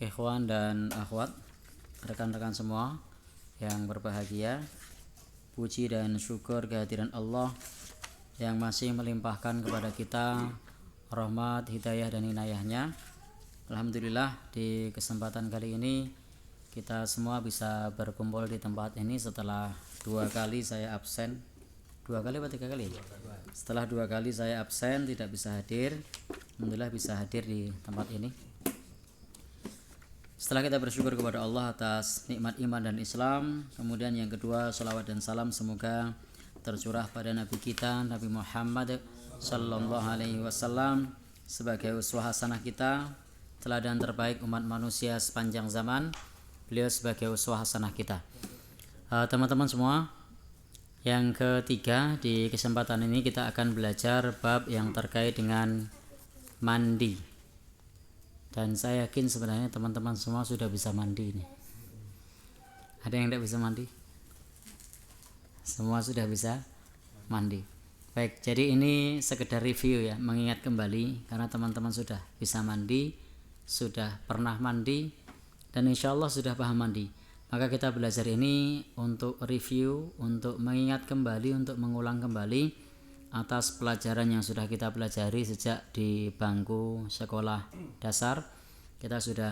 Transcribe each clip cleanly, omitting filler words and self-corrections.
Ikhwan dan akhwat, rekan-rekan semua yang berbahagia, puji dan syukur kehadiran Allah yang masih melimpahkan kepada kita rahmat, hidayah dan inayahnya. Alhamdulillah, di kesempatan kali ini kita semua bisa berkumpul di tempat ini setelah 2 kali saya absen. 2 kali atau 3 kali? Setelah 2 kali saya absen, tidak bisa hadir. Alhamdulillah bisa hadir di tempat ini. Setelah kita bersyukur kepada Allah atas nikmat iman dan Islam, kemudian yang kedua, salawat dan salam semoga tercurah pada Nabi kita, Nabi Muhammad sallallahu alaihi wasallam sebagai uswah hasanah kita, teladan terbaik umat manusia sepanjang zaman. Beliau sebagai uswah hasanah kita. Teman-teman semua, yang ketiga, di kesempatan ini kita akan belajar bab yang terkait dengan mandi. Dan saya yakin sebenarnya teman-teman semua sudah bisa mandi nih. Ada yang tidak bisa mandi? Semua sudah bisa mandi. Baik, jadi ini sekedar review ya, mengingat kembali karena teman-teman sudah bisa mandi, sudah pernah mandi, dan insya Allah sudah paham mandi. Maka kita belajar ini untuk review, untuk mengingat kembali, untuk mengulang kembali atas pelajaran yang sudah kita pelajari sejak di bangku sekolah dasar. Kita sudah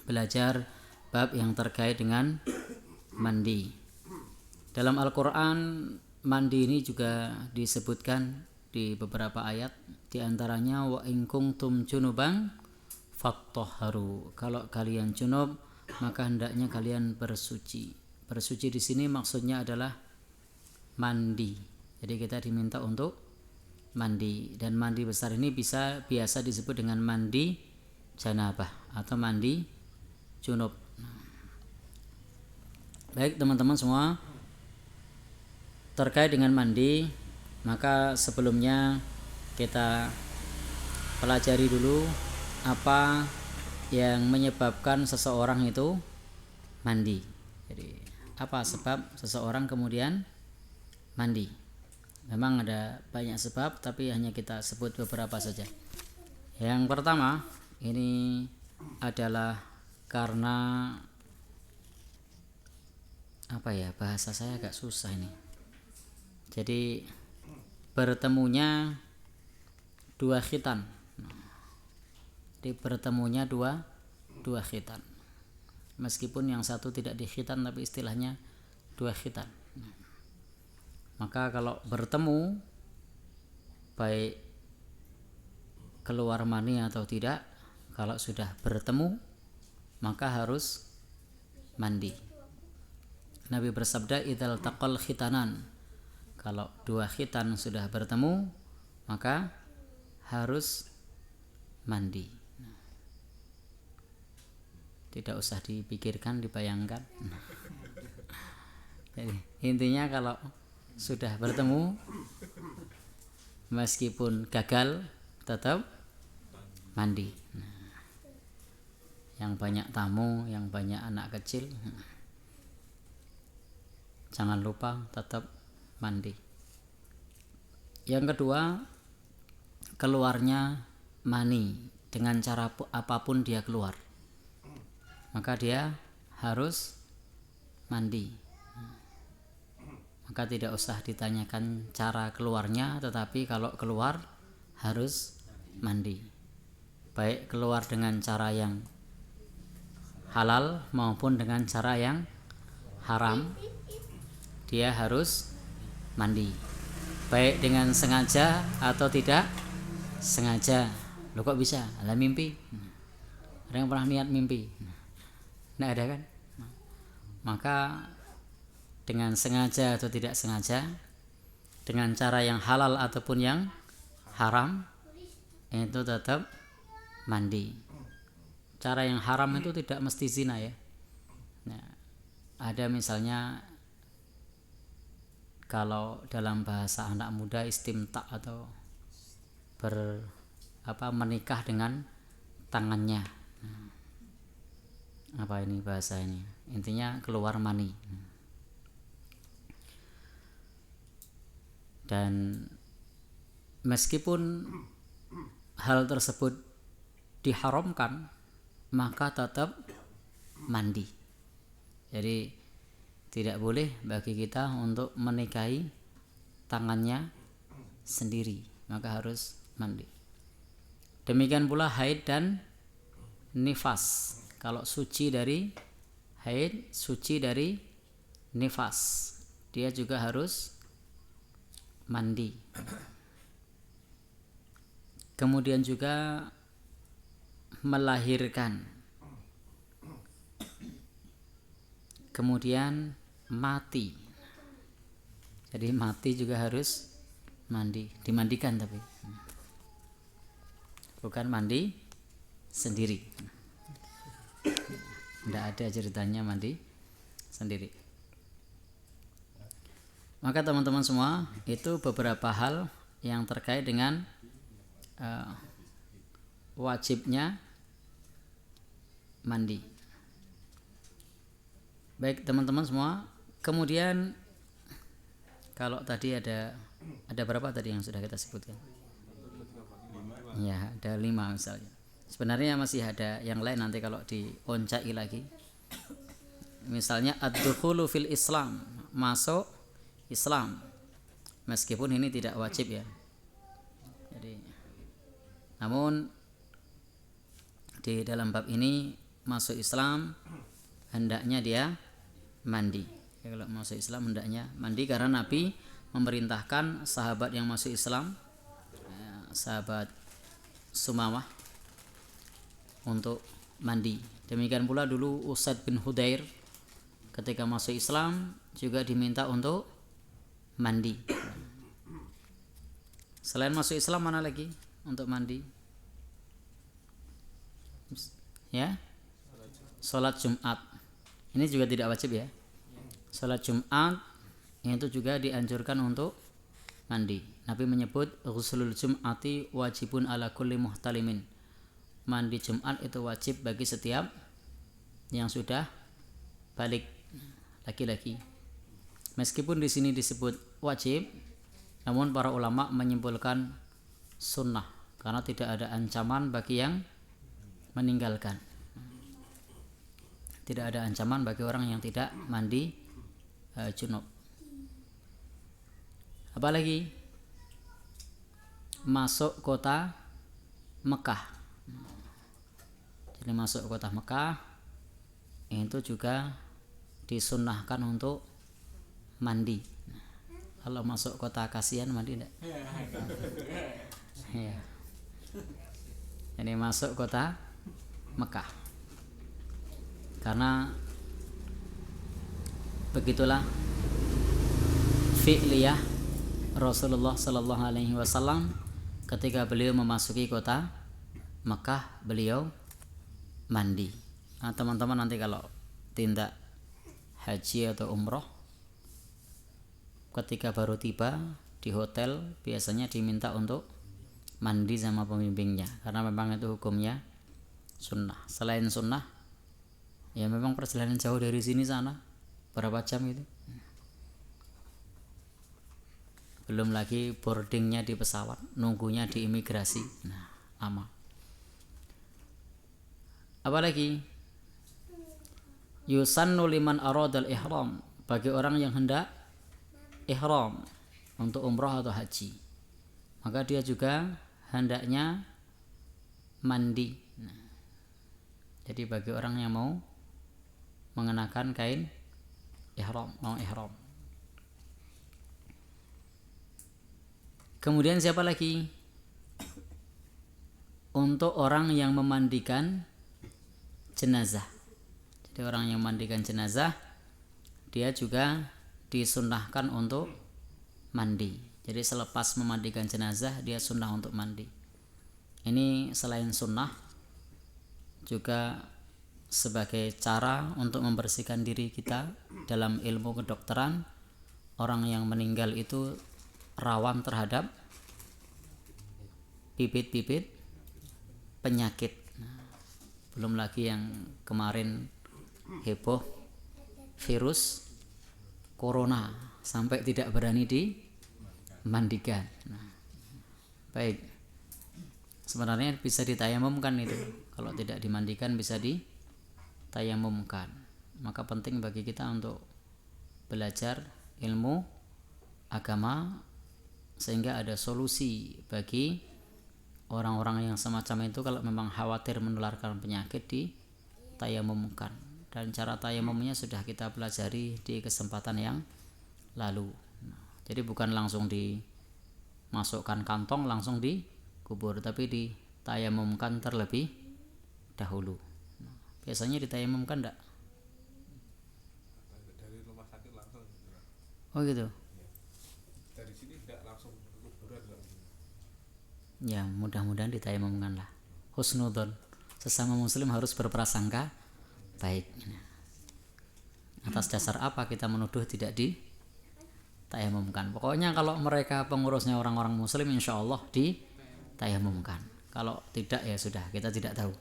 belajar bab yang terkait dengan mandi. Dalam Al-Quran, mandi ini juga disebutkan di beberapa ayat, di antaranya wa in kuntum junuban fattahharu. Kalau kalian junub, maka hendaknya kalian bersuci. Bersuci di sini maksudnya adalah mandi. Jadi kita diminta untuk mandi, dan mandi besar ini biasa disebut dengan mandi janabah atau mandi junub. Baik teman-teman semua, terkait dengan mandi, maka sebelumnya kita pelajari dulu apa yang menyebabkan seseorang itu mandi. Jadi apa sebab seseorang kemudian mandi? Memang ada banyak sebab, tapi hanya kita sebut beberapa saja. Yang pertama, ini adalah karena apa ya, bahasa saya agak susah ini. Jadi bertemunya dua khitan. Jadi bertemunya dua khitan. Meskipun yang satu tidak dikhitan, tapi istilahnya dua khitan. Maka kalau bertemu, baik keluar mani atau tidak, kalau sudah bertemu maka harus mandi. Nabi bersabda, idzal taqal khitanan, kalau dua khitan sudah bertemu maka harus mandi. Tidak usah dipikirkan, dibayangkan. Jadi intinya kalau sudah bertemu, meskipun gagal tetap mandi. Yang banyak tamu, yang banyak anak kecil, jangan lupa tetap mandi. Yang kedua, keluarnya mani dengan cara apapun dia keluar, maka dia harus mandi. Maka tidak usah ditanyakan cara keluarnya, tetapi kalau keluar harus mandi. Baik keluar dengan cara yang halal maupun dengan cara yang haram, dia harus mandi. Baik dengan sengaja atau tidak sengaja. Loh kok bisa? Lah mimpi. Ada yang pernah niat mimpi? Nggak ada kan? Maka dengan sengaja atau tidak sengaja, dengan cara yang halal ataupun yang haram, itu tetap mandi. Cara yang haram itu tidak mesti zina ya. Nah, ada misalnya kalau dalam bahasa anak muda istimta atau menikah dengan tangannya. Apa ini bahasa ini? Intinya keluar mani. Dan meskipun hal tersebut diharamkan, maka tetap mandi. Jadi tidak boleh bagi kita untuk menikahi tangannya sendiri, maka harus mandi. Demikian pula haid dan nifas. Kalau suci dari haid, suci dari nifas, dia juga harus mandi. Kemudian juga melahirkan, kemudian mati. Jadi mati juga harus mandi, dimandikan tapi bukan mandi sendiri. Tidak ada ceritanya mandi sendiri. Maka teman-teman semua, itu beberapa hal yang terkait dengan wajibnya mandi. Baik teman-teman semua. Kemudian kalau tadi ada berapa tadi yang sudah kita sebutkan? Ya, ada 5 misalnya. Sebenarnya masih ada yang lain nanti kalau dioncai lagi. Misalnya ad-dukhulu fil Islam, masuk Islam. Meskipun ini tidak wajib ya. Jadi, namun di dalam bab ini masuk Islam hendaknya dia mandi. Ya, kalau masuk Islam hendaknya mandi karena Nabi memerintahkan sahabat yang masuk Islam, sahabat Sumamah, untuk mandi. Demikian pula dulu Usaid bin Hudair ketika masuk Islam juga diminta untuk mandi. Selain masuk Islam mana lagi untuk mandi? Ya, sholat Jumat. Ini juga tidak wajib ya. Sholat Jumat itu juga dianjurkan untuk mandi. Nabi menyebut ghuslul Jum'ati wajibun ala kulli muhtalimin. Mandi Jumat itu wajib bagi setiap yang sudah balik laki-laki. Meskipun di sini disebut wajib, namun para ulama menyimpulkan sunnah karena tidak ada ancaman bagi yang meninggalkan. Tidak ada ancaman bagi orang yang tidak mandi junub. Apalagi masuk kota Mekah. Jadi masuk kota Mekah itu juga disunnahkan untuk mandi. Kalau masuk kota Kasihan mandi enggak? Ya. Jadi masuk kota Mekah. Karena begitulah fi'liyah Rasulullah sallallahu alaihi wasallam ketika beliau memasuki kota Mekah, beliau mandi. Nah, teman-teman nanti kalau tindak haji atau umroh ketika baru tiba di hotel biasanya diminta untuk mandi sama pembimbingnya karena memang itu hukumnya sunnah. Selain sunnah ya memang perjalanan jauh dari sini sana berapa jam itu, belum lagi boardingnya di pesawat, nunggunya di imigrasi, nah lama. Apalagi yusannu liman aradal ihram, bagi orang yang hendak ihram untuk umrah atau haji, maka dia juga hendaknya mandi. Nah, jadi bagi orang yang mau mengenakan kain ihram, mau ihram. Kemudian siapa lagi? Untuk orang yang memandikan jenazah. Jadi orang yang memandikan jenazah dia juga disunnahkan untuk mandi. Jadi selepas memandikan jenazah dia sunnah untuk mandi. Ini selain sunnah juga sebagai cara untuk membersihkan diri kita. Dalam ilmu kedokteran, orang yang meninggal itu rawan terhadap bibit-bibit penyakit. Belum lagi yang kemarin heboh virus corona sampai tidak berani dimandikan. Baik, Sebenarnya bisa ditayamumkan itu. Kalau tidak dimandikan bisa ditayamumkan. Maka penting bagi kita untuk belajar ilmu agama sehingga ada solusi bagi orang-orang yang semacam itu kalau memang khawatir menularkan penyakit ditayamumkan. Dan cara tayamumnya sudah kita pelajari di kesempatan yang lalu. Jadi bukan langsung dimasukkan kantong langsung dikubur, tapi ditayamumkan terlebih dahulu. Biasanya ditayamumkan enggak? Dari rumah sakit langsung. Oh gitu. Dari sini enggak langsung kuburan enggak? Ya mudah-mudahan ditayamumkan lah. Husnudon, sesama muslim harus berprasangka baik. Atas dasar apa kita menuduh tidak ditayamumkan? Pokoknya kalau mereka pengurusnya orang-orang muslim, insya Allah ditayamumkan. Kalau tidak ya sudah, kita tidak tahu.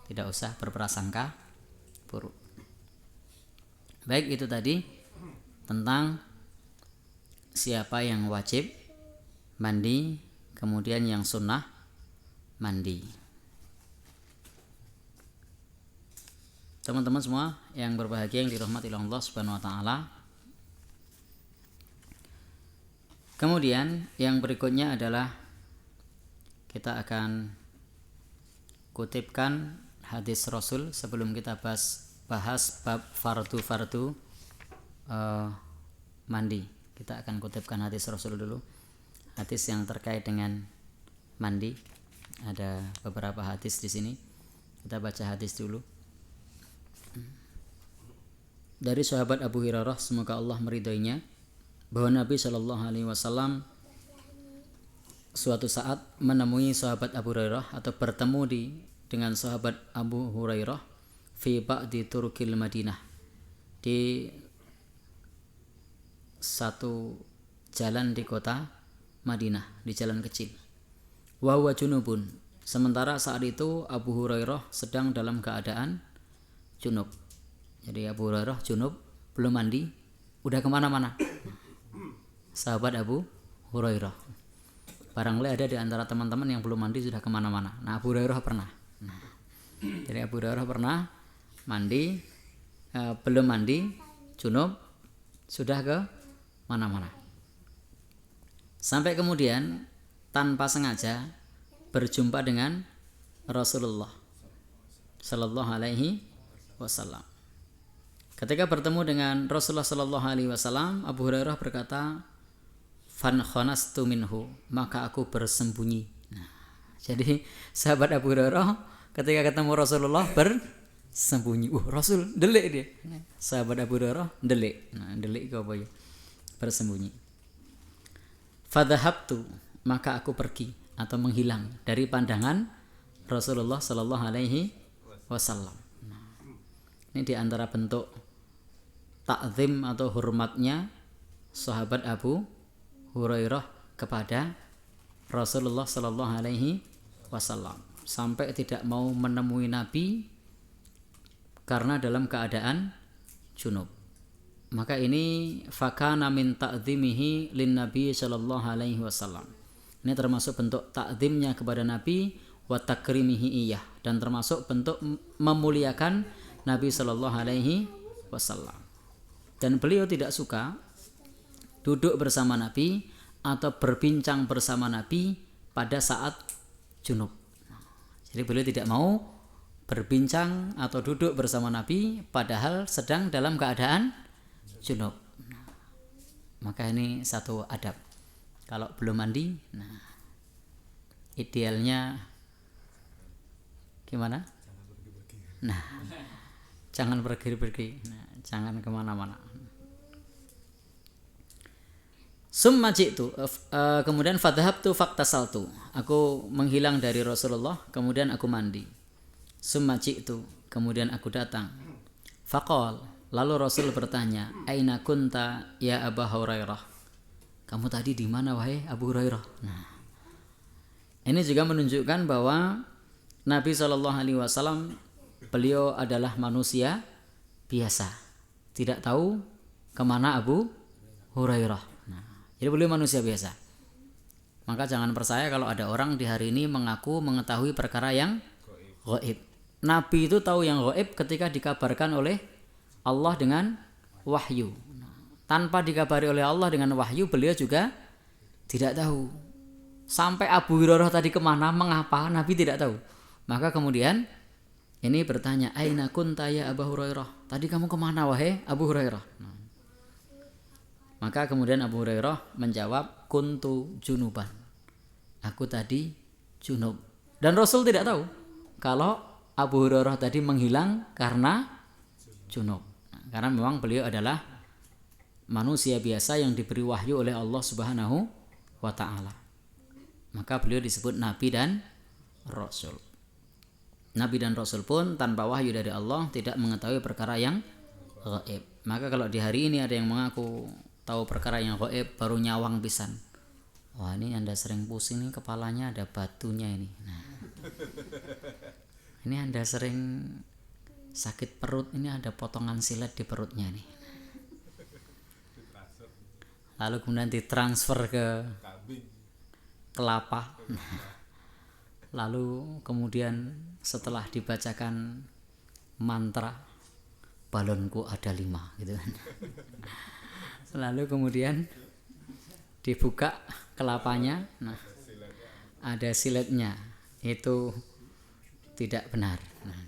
Tidak usah berprasangka buruk. Baik, itu tadi tentang siapa yang wajib mandi, kemudian yang sunnah mandi. Teman-teman semua yang berbahagia, yang dirahmati oleh Allah Subhanahu wa taala. Kemudian yang berikutnya adalah kita akan kutipkan hadis Rasul sebelum kita bahas bab fardu mandi. Kita akan kutipkan hadis Rasul dulu. Hadis yang terkait dengan mandi. Ada beberapa hadis di sini. Kita baca hadis dulu. Dari sahabat Abu Hurairah, semoga Allah meridhoinya, bahwa Nabi Shallallahu Alaihi Wasallam suatu saat menemui sahabat Abu Hurairah atau bertemu dengan sahabat Abu Hurairah fi ba'di turukil Madinah, di satu jalan di kota Madinah, di jalan kecil. Wa huwa junubun, sementara saat itu Abu Hurairah sedang dalam keadaan junub. Jadi Abu Hurairah junub, belum mandi, udah kemana-mana. Sahabat Abu Hurairah, barangkali ada di antara teman-teman yang belum mandi sudah kemana-mana. Nah, Abu Hurairah pernah. Jadi Abu Hurairah pernah mandi, belum mandi, junub, sudah ke mana-mana. Sampai kemudian tanpa sengaja berjumpa dengan Rasulullah Sallallahu Alaihi Wasallam. Ketika bertemu dengan Rasulullah Sallallahu Alaihi Wasallam, Abu Hurairah berkata, "Fan khanastu minhu," maka aku bersembunyi. Nah, jadi sahabat Abu Hurairah ketika ketemu Rasulullah bersembunyi. Rasul delik dia. Sahabat Abu Hurairah delik. Nah, delik apa ya? Bersembunyi. Fadhahabtu, maka aku pergi atau menghilang dari pandangan Rasulullah Sallallahu Alaihi Wasallam. Nah, ini di antara bentuk ta'zim atau hormatnya sahabat Abu Hurairah kepada Rasulullah Sallallahu Alaihi Wasallam, sampai tidak mau menemui Nabi karena dalam keadaan junub. Maka ini fakana min ta'zimihi lin Nabi Sallallahu Alaihi Wasallam. Ini termasuk bentuk ta'zimnya kepada Nabi wa takrimihi iyah, dan termasuk bentuk memuliakan Nabi Sallallahu Alaihi Wasallam. Dan beliau tidak suka duduk bersama Nabi atau berbincang bersama Nabi pada saat junub. Jadi beliau tidak mau berbincang atau duduk bersama Nabi padahal sedang dalam keadaan junub. Maka ini satu adab. Kalau belum mandi, idealnya gimana? Jangan pergi-pergi. Jangan kemana-mana. Summa ji'tu, kemudian fadhahabtu faktasaltu, aku menghilang dari Rasulullah, kemudian aku mandi. Summa ji'tu, kemudian aku datang. Faqal, lalu Rasul bertanya, aina kunta ya Abu Hurairah? Kamu tadi di mana wahai Abu Hurairah? Nah, ini juga menunjukkan bahwa Nabi SAW, beliau adalah manusia biasa, tidak tahu kemana Abu Hurairah. Jadi beliau manusia biasa. Maka jangan percaya kalau ada orang di hari ini mengaku mengetahui perkara yang gaib. Nabi itu tahu yang gaib ketika dikabarkan oleh Allah dengan wahyu. Tanpa dikabari oleh Allah dengan wahyu, beliau juga tidak tahu. Sampai Abu Hurairah tadi kemana, mengapa, Nabi tidak tahu. Maka kemudian ini bertanya, Aina kunta ya Abu Hurairah? Tadi kamu kemana wahai Abu Hurairah? Maka kemudian Abu Hurairah menjawab, kuntu junuban. Aku tadi junub. Dan Rasul tidak tahu kalau Abu Hurairah tadi menghilang karena junub. Karena memang beliau adalah manusia biasa yang diberi wahyu oleh Allah Subhanahu wa ta'ala. Maka beliau disebut Nabi dan Rasul. Nabi dan Rasul pun tanpa wahyu dari Allah tidak mengetahui perkara yang gaib. Maka kalau di hari ini ada yang mengaku tahu perkara yang gaib, baru nyawang pisan. Wah, ini Anda sering pusing nih, kepalanya ada batunya ini. Nah, ini Anda sering sakit perut, ini ada potongan silet di perutnya nih. Lalu kemudian ditransfer ke kelapa. Lalu kemudian setelah dibacakan mantra, balonku ada 5 gitu kan. Lalu kemudian dibuka kelapanya, nah ada siletnya, itu tidak benar. Nah,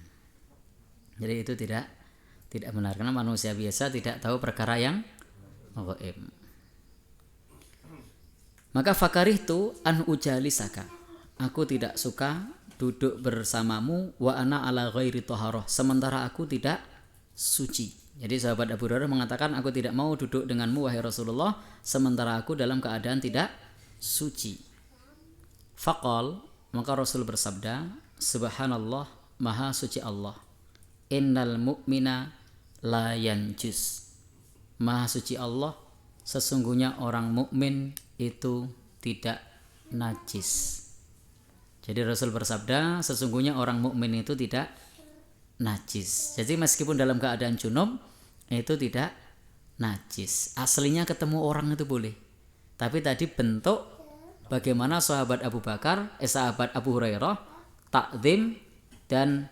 jadi itu tidak benar karena manusia biasa tidak tahu perkara yang gaib. Maka fakarihtu an ujalisaka, aku tidak suka duduk bersamamu, wa ana ala ghairi thaharah, sementara aku tidak suci. Jadi sahabat Abu Hurairah mengatakan, aku tidak mau duduk denganmu wahai Rasulullah sementara aku dalam keadaan tidak suci. Faqal, maka Rasul bersabda, subhanallah, maha suci Allah, innal mu'mina la yanjus, maha suci Allah, sesungguhnya orang mukmin itu tidak najis. Jadi Rasul bersabda, sesungguhnya orang mukmin itu tidak najis. Jadi meskipun dalam keadaan junub itu tidak najis. Aslinya ketemu orang itu boleh. Tapi tadi bentuk bagaimana sahabat Abu Hurairah takzim dan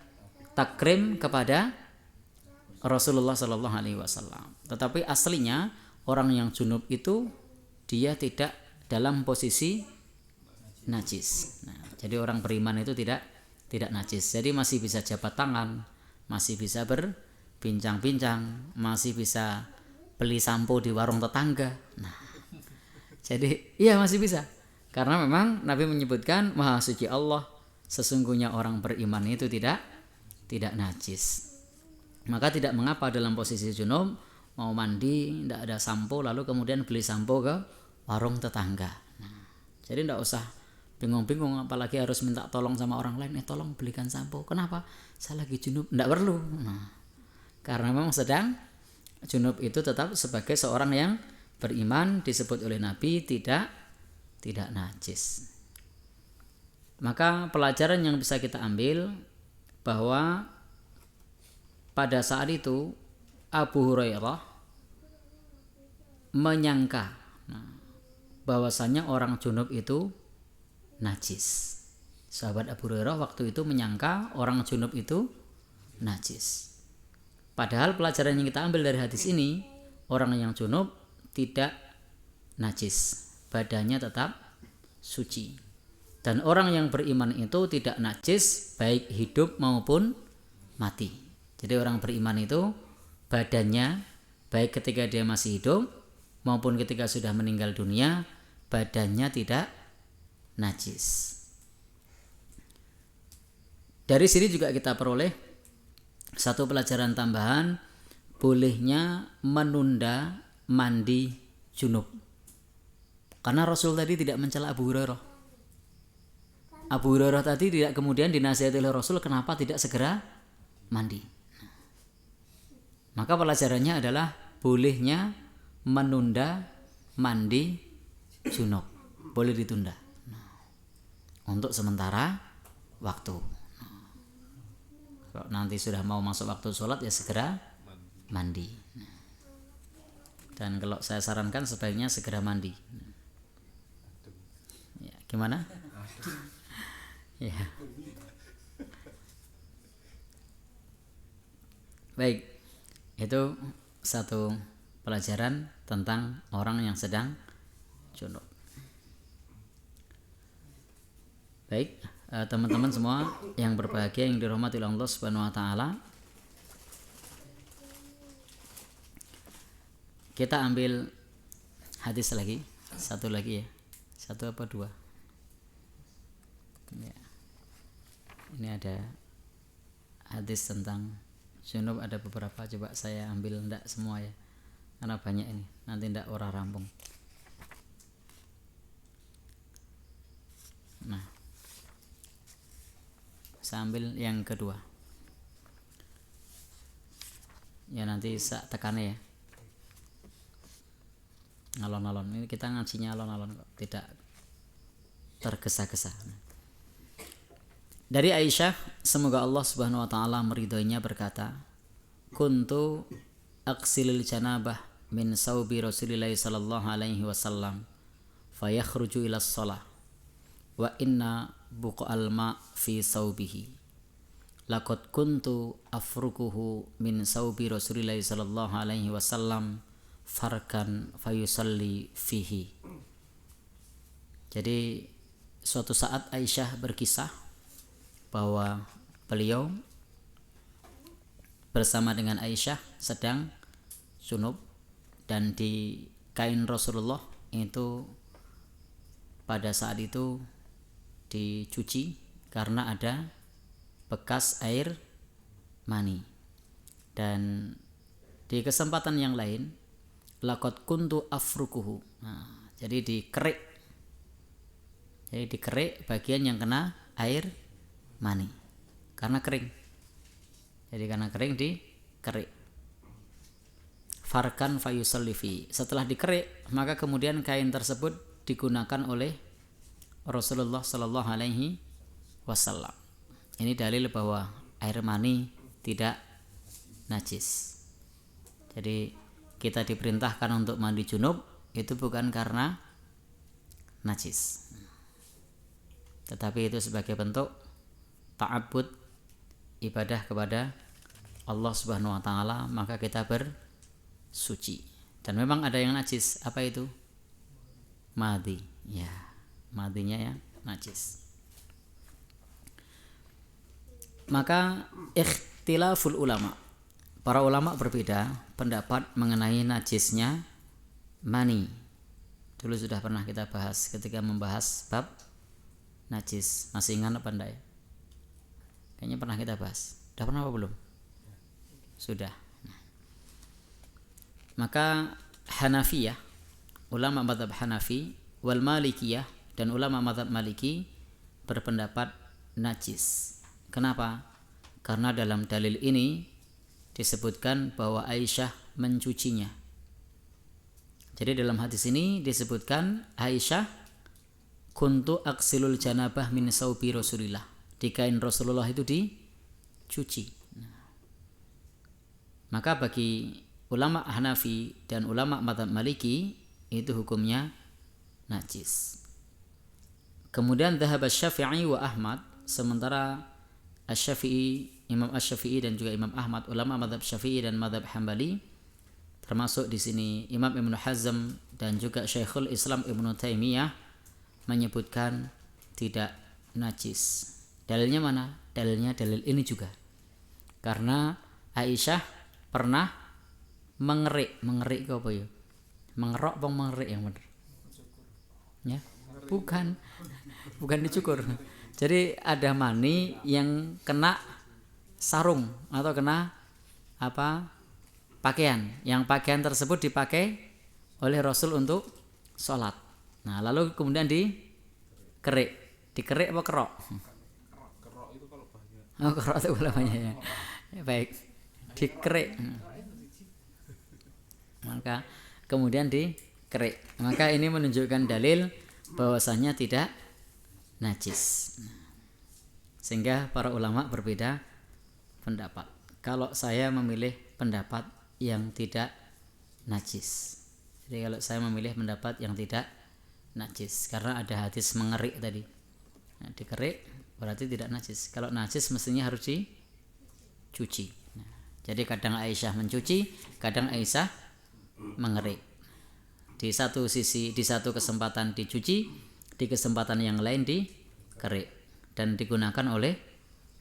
takrim kepada Rasulullah Shallallahu Alaihi Wasallam. Tetapi aslinya orang yang junub itu dia tidak dalam posisi najis. Nah, jadi orang beriman itu tidak najis. Jadi masih bisa jabat tangan, masih bisa berbincang-bincang, masih bisa beli sampo di warung tetangga. Nah, jadi iya masih bisa. Karena memang Nabi menyebutkan maha suci Allah, sesungguhnya orang beriman itu tidak najis. Maka tidak mengapa dalam posisi junub mau mandi tidak ada sampo lalu kemudian beli sampo ke warung tetangga. Nah, jadi tidak usah bingung-bingung apalagi harus minta tolong sama orang lain, tolong belikan sampo. Kenapa? Saya lagi junub. Tidak perlu. Nah, karena memang sedang junub itu tetap sebagai seorang yang beriman, disebut oleh Nabi tidak najis. Maka pelajaran yang bisa kita ambil bahwa pada saat itu Abu Hurairah menyangka bahwasanya orang junub itu najis. Sahabat Abu Hurairah waktu itu menyangka orang junub itu najis. Padahal pelajaran yang kita ambil dari hadis ini, orang yang junub tidak najis, badannya tetap suci. Dan orang yang beriman itu tidak najis baik hidup maupun mati. Jadi orang beriman itu badannya baik ketika dia masih hidup maupun ketika sudah meninggal dunia, badannya tidak najis. Dari sini juga kita peroleh satu pelajaran tambahan, bolehnya menunda mandi junub. Karena Rasul tadi tidak mencela Abu Hurairah. Abu Hurairah tadi tidak kemudian dinasihati oleh Rasul kenapa tidak segera mandi. Maka pelajarannya adalah bolehnya menunda mandi junub, boleh ditunda untuk sementara waktu. Kalau nanti sudah mau masuk waktu sholat ya segera mandi. Dan kalau saya sarankan sebaiknya segera mandi. Ya, Gimana? Ya. Baik, itu satu pelajaran tentang orang yang sedang junub. Baik, teman-teman semua yang berbahagia yang dirahmati oleh Allah Subhanahu wa taala. Kita ambil hadis lagi, satu lagi ya. Satu apa dua? Ya. Ini ada hadis tentang junub, ada beberapa, coba saya ambil ndak semua ya. Karena banyak ini, nanti ndak ora rampung. Nah, saya ambil yang kedua. Ya nanti sak tekane ya. Alon-alon. Ini kita ngajinya alon-alon kok, tidak tergesa-gesa. Dari Aisyah, semoga Allah Subhanahu wa taala meridhoinya, berkata, "Kuntu aksilil janabah min saubi Rasulillah sallallahu alaihi wasallam fayakhruju ila shalah wa inna buqa'al ma fi saubihi. Laqad kuntu afrukuhu min saubi Rasulillah sallallahu alaihi wasallam farkan fayusalli fihi." Jadi suatu saat Aisyah berkisah bahwa beliau bersama dengan Aisyah sedang junub, dan di kain Rasulullah itu pada saat itu dicuci karena ada bekas air mani. Dan di kesempatan yang lain, laqad kuntu afrukuhu. Nah, jadi dikerik bagian yang kena air mani karena kering. Jadi karena kering dikerik. Farkan fayusalli fi. Setelah dikerik, maka kemudian kain tersebut digunakan oleh Rasulullah sallallahu alaihi wasallam. Ini dalil bahwa air mani tidak najis. Jadi kita diperintahkan untuk mandi junub itu bukan karena najis, tetapi itu sebagai bentuk ta'abbud, ibadah kepada Allah Subhanahu wa taala, maka kita bersuci. Dan memang ada yang najis, apa itu? Madhi. Ya, madhinya ya najis. Maka ikhtilaful ulama, para ulama berbeda pendapat mengenai najisnya mani. Dulu sudah pernah kita bahas ketika membahas bab najis. Masih ingat apa enggak ya? Kayaknya pernah kita bahas. Sudah pernah apa belum? Sudah. Maka Hanafiyah, ulama mazhab Hanafi, wal Malikiyah, dan ulama mazhab Maliki berpendapat najis. Kenapa? Karena dalam dalil ini disebutkan bahwa Aisyah mencucinya. Jadi dalam hadis ini disebutkan Aisyah kuntu aksilul janabah min saubi Rasulillah. Di kain Rasulullah itu dicuci. Maka bagi ulama Hanafi dan ulama mazhab Maliki itu hukumnya najis. Kemudian dhahab Asy-Syafi'i wa Ahmad, sementara Asy-Syafi'i, Imam Asy-Syafi'i dan juga Imam Ahmad, ulama mazhab Syafi'i dan mazhab Hambali, termasuk di sini Imam Ibnu Hazm dan juga Syekhul Islam Ibnu Taimiyah menyebutkan tidak najis. Dalilnya mana? Dalilnya dalil ini juga. Karena Aisyah pernah mengerik ke apa ya? Mengerok apa mengerik yang benar? Ya, bukan dicukur. Jadi ada mani yang kena sarung atau kena apa? Pakaian. Yang pakaian tersebut dipakai oleh Rasul untuk sholat. Nah, lalu kemudian dikerik apa kerok? Kerok itu kalau banyak. Oh, kerok itu kalau banyak ya. Baik, dikerik. Maka kemudian dikerik. Maka ini menunjukkan dalil bahwasanya tidak najis. Sehingga para ulama berbeda pendapat. Kalau saya memilih pendapat yang tidak najis. Jadi kalau saya memilih pendapat yang tidak najis karena ada hadis mengerik tadi. Nah, dikerik berarti tidak najis. Kalau najis mestinya harus dicuci. Nah, jadi kadang Aisyah mencuci, kadang Aisyah mengerik. Di satu sisi, di satu kesempatan dicuci, di kesempatan yang lain dikerik dan digunakan oleh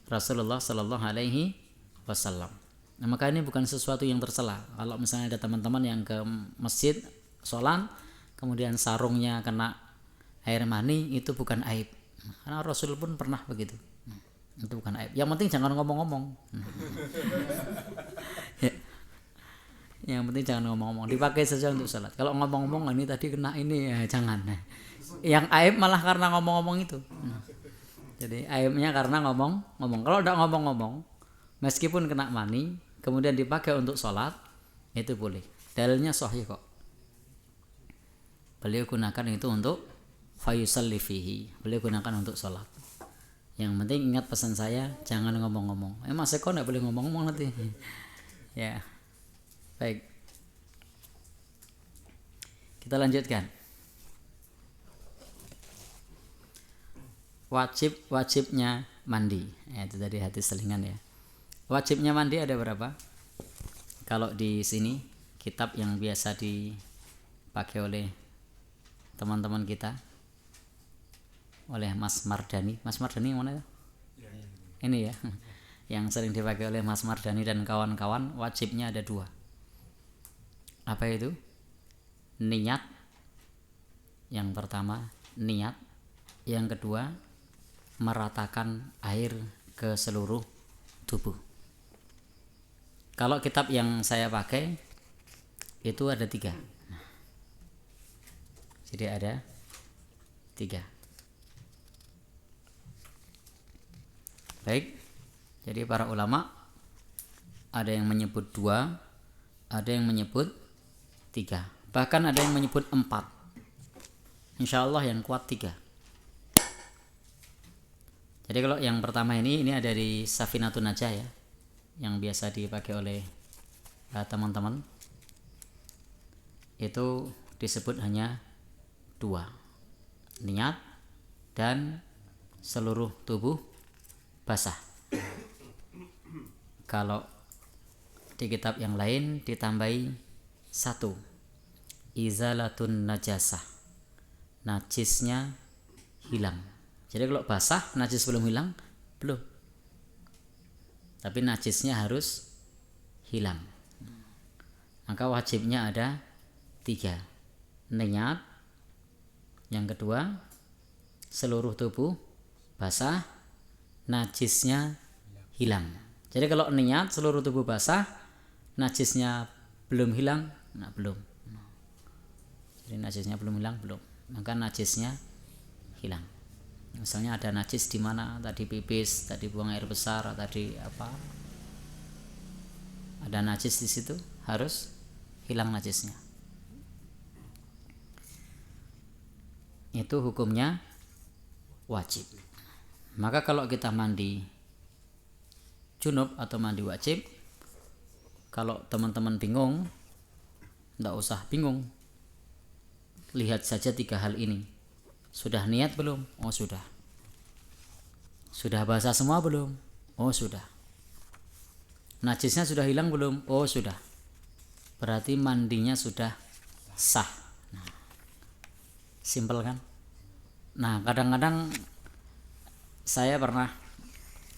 Rasulullah Shallallahu Alaihi Wasallam. Nah, maka ini bukan sesuatu yang tercela. Kalau misalnya ada teman-teman yang ke masjid sholat, kemudian sarungnya kena air mani, itu bukan aib. Karena Rasul pun pernah begitu. Itu bukan aib. Yang penting jangan ngomong-ngomong. Yang penting jangan ngomong-ngomong. Dipakai saja untuk sholat. Kalau ngomong-ngomong ini tadi kena ini, ya jangan. Yang aib malah karena ngomong-ngomong itu. Jadi aibnya karena ngomong-ngomong. Kalau tidak ngomong-ngomong, meskipun kena mani, kemudian dipakai untuk sholat, itu boleh. Dalilnya sahih kok. Beliau gunakan itu untuk fayusalli fihi. Beliau gunakan untuk sholat. Yang penting ingat pesan saya, jangan ngomong-ngomong. Mas Eko tidak boleh ngomong-ngomong nanti. Ya, baik. Kita lanjutkan. Wajibnya mandi. Ya, itu tadi hadis selingan ya. Wajibnya mandi ada berapa? Kalau di sini kitab yang biasa dipakai oleh teman-teman kita, oleh Mas Mardani. Mas Mardani mana ya? Ini ya, yang sering dipakai oleh Mas Mardani dan kawan-kawan. Wajibnya ada 2. Apa itu? Niat. Yang pertama niat. Yang kedua meratakan air ke seluruh tubuh. Kalau kitab yang saya pakai itu ada 3. Jadi ada 3. Baik. Jadi para ulama ada yang menyebut 2, ada yang menyebut 3, bahkan ada yang menyebut 4. Insya Allah yang kuat 3. Jadi kalau yang pertama ini ada di Safinatun Najah ya, yang biasa dipakai oleh teman-teman, itu disebut hanya 2, niat dan seluruh tubuh basah. Kalau di kitab yang lain ditambahi 1, izalatun najasah, najisnya hilang. Jadi kalau basah, najis belum hilang? Belum. Tapi najisnya harus hilang. Maka wajibnya ada 3. Niat. Yang kedua, seluruh tubuh basah, najisnya hilang. Jadi kalau niat seluruh tubuh basah, najisnya belum hilang, belum. Jadi najisnya belum hilang, belum. Maka najisnya hilang. Misalnya ada najis di mana, tadi pipis, tadi buang air besar, tadi apa? Ada najis di situ, harus hilang najisnya. Itu hukumnya wajib. Maka kalau kita mandi junub atau mandi wajib, kalau teman-teman bingung, tidak usah bingung. Lihat saja 3 hal ini. Sudah niat belum? Oh sudah. Sudah basah semua belum? Oh sudah. Najisnya sudah hilang belum? Oh sudah. Berarti mandinya sudah sah. Nah, simpel kan? Nah, kadang-kadang saya pernah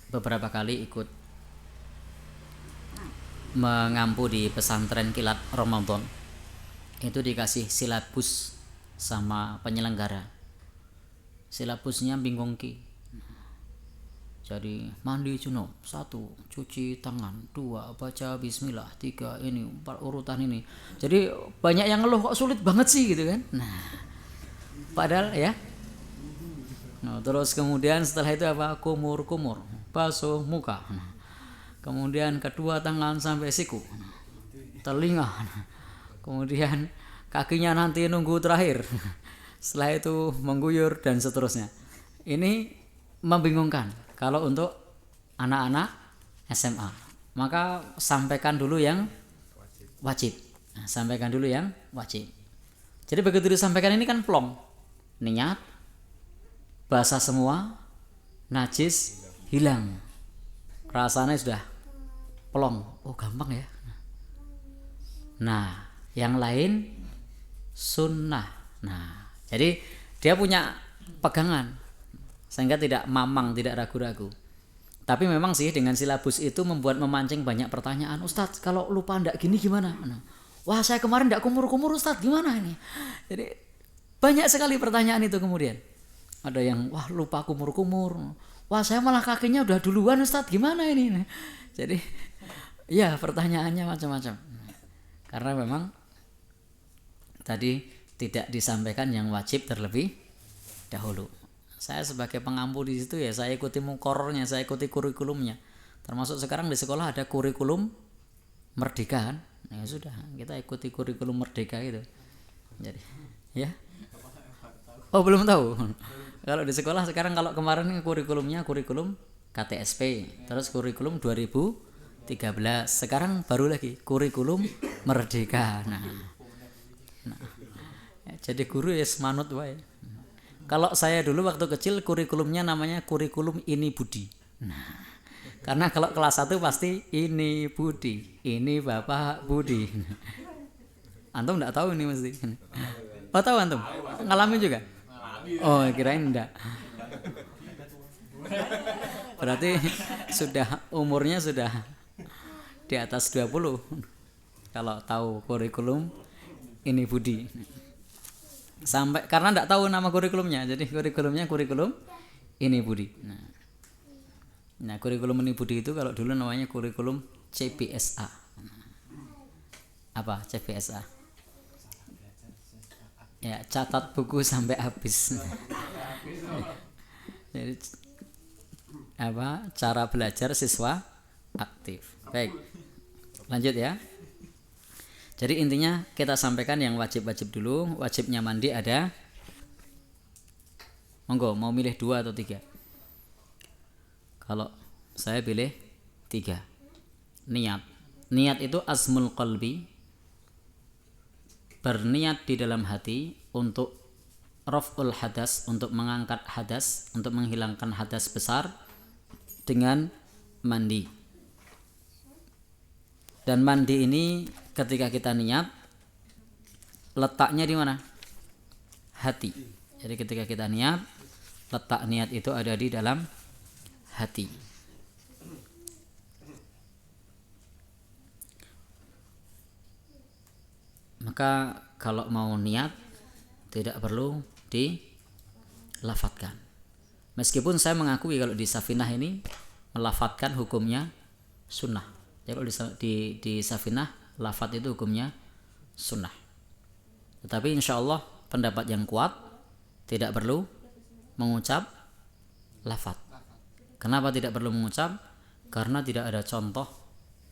beberapa kali ikut mengampu di pesantren kilat Ramadan. Itu dikasih silabus sama penyelenggara. Silabusnya bingung ki. Jadi mandi junub 1, cuci tangan 2, baca bismillah 3, ini 4 urutan ini. Jadi banyak yang ngeluh, kok sulit banget sih gitu kan. Nah, padahal ya. Nah, terus kemudian setelah itu apa? Kumur, basuh muka. Nah, kemudian kedua tangan sampai siku, telinga. Kemudian kakinya nanti nunggu terakhir. Setelah itu mengguyur dan seterusnya. Ini membingungkan kalau untuk anak-anak SMA. Maka sampaikan dulu yang wajib. Nah, sampaikan dulu yang wajib. Jadi begitu disampaikan ini kan plong. niat, basah semua, najis hilang, rasanya sudah plong. Oh gampang ya. Nah yang lain sunnah. Nah jadi dia punya pegangan sehingga tidak mamang, tidak ragu-ragu. Tapi memang sih dengan silabus itu membuat memancing banyak pertanyaan. Ustadz kalau lupa ndak gini gimana? Nah, wah saya kemarin ndak kumur-kumur Ustadz, gimana ini? Jadi banyak sekali pertanyaan itu kemudian. Ada yang wah lupa kumur-kumur. Wah saya malah kakinya udah duluan Ustadz, gimana ini? Jadi ya pertanyaannya macam-macam. Karena memang tadi tidak disampaikan yang wajib terlebih dahulu. Saya sebagai pengampu di situ ya, saya ikuti mukorornya, saya ikuti kurikulumnya. Termasuk sekarang di sekolah ada kurikulum merdeka kan? Ya sudah, kita ikuti kurikulum merdeka itu. Jadi, ya. Oh belum tahu. Kalau di sekolah sekarang, kalau kemarin kurikulumnya kurikulum KTSP, terus kurikulum 2013. Sekarang baru lagi kurikulum merdeka. Nah jadi guru ya semanut wae. Kalau saya dulu waktu kecil kurikulumnya namanya kurikulum ini Budi. Nah, karena kalau kelas 1 pasti ini Budi, ini Bapak Budi. Antum enggak tahu ini mesti. Oh tahu antum? Ngalamin juga? Oh kirain enggak. Berarti sudah umurnya sudah di atas 20 kalau tahu kurikulum ini Budi. Sampai karena enggak tahu nama kurikulumnya, jadi kurikulumnya kurikulum ini Budi. Nah kurikulum ini Budi itu kalau dulu namanya kurikulum CPSA. Apa CPSA? Ya catat buku sampai habis. Jadi apa cara belajar siswa aktif. Baik, lanjut ya. Jadi intinya kita sampaikan yang wajib-wajib dulu. Wajibnya mandi ada, monggo mau milih 2 atau 3? Kalau saya pilih 3. Niat itu azmul qalbi, berniat di dalam hati untuk raf'ul hadas, untuk mengangkat hadas, untuk menghilangkan hadas besar dengan mandi. Dan mandi ini ketika kita niat, letaknya di mana? Hati. Jadi ketika kita niat, letak niat itu ada di dalam hati. Maka kalau mau niat tidak perlu dilafatkan. Meskipun saya mengakui kalau di Safinah ini melafatkan hukumnya sunnah. Jadi kalau di Safinah lafat itu hukumnya sunnah. Tetapi insya Allah pendapat yang kuat tidak perlu mengucap lafat. Kenapa tidak perlu mengucap? Karena tidak ada contoh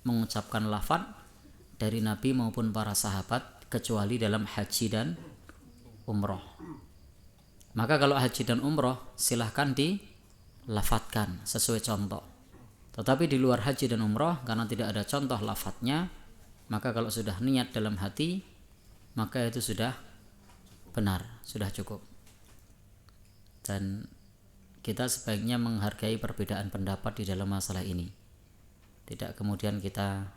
mengucapkan lafat dari Nabi maupun para sahabat kecuali dalam haji dan umroh. Maka kalau haji dan umroh silahkan dilafatkan sesuai contoh. Tetapi di luar haji dan umroh karena tidak ada contoh lafadznya, maka kalau sudah niat dalam hati, maka itu sudah benar, sudah cukup. Dan kita sebaiknya menghargai perbedaan pendapat di dalam masalah ini. Tidak kemudian kita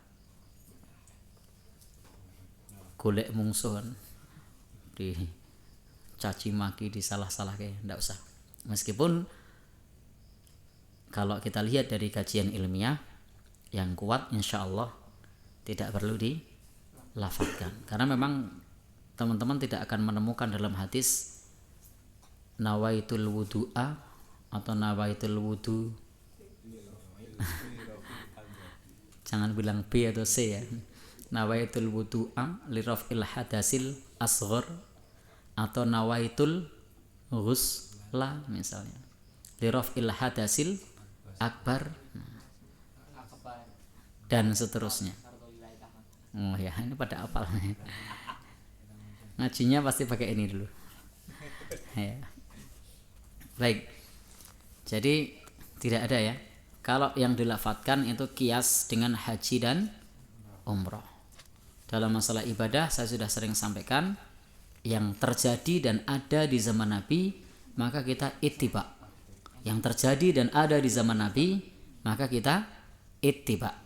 golek mungsuhan, dicaci maki, disalah-salah kayak enggak usah. Meskipun kalau kita lihat dari kajian ilmiah yang kuat, insya Allah tidak perlu dilafatkan. Karena memang teman-teman tidak akan menemukan dalam hadis nawaitul wudu'a atau nawaitul wudu. Jangan bilang B atau C ya. Nawaitul wudu'a liraf'il hadasil asghar atau nawaitul ghusla misalnya. Liraf'il hadasil akbar dan seterusnya. Oh ya, ini pada apal. Ngajinya pasti pakai ini dulu. Ya. Baik. Jadi tidak ada ya. Kalau yang dilafatkan itu kias dengan haji dan umroh. Dalam masalah ibadah saya sudah sering sampaikan, yang terjadi dan ada di zaman Nabi, maka kita ittiba. Yang terjadi dan ada di zaman Nabi, maka kita ittiba.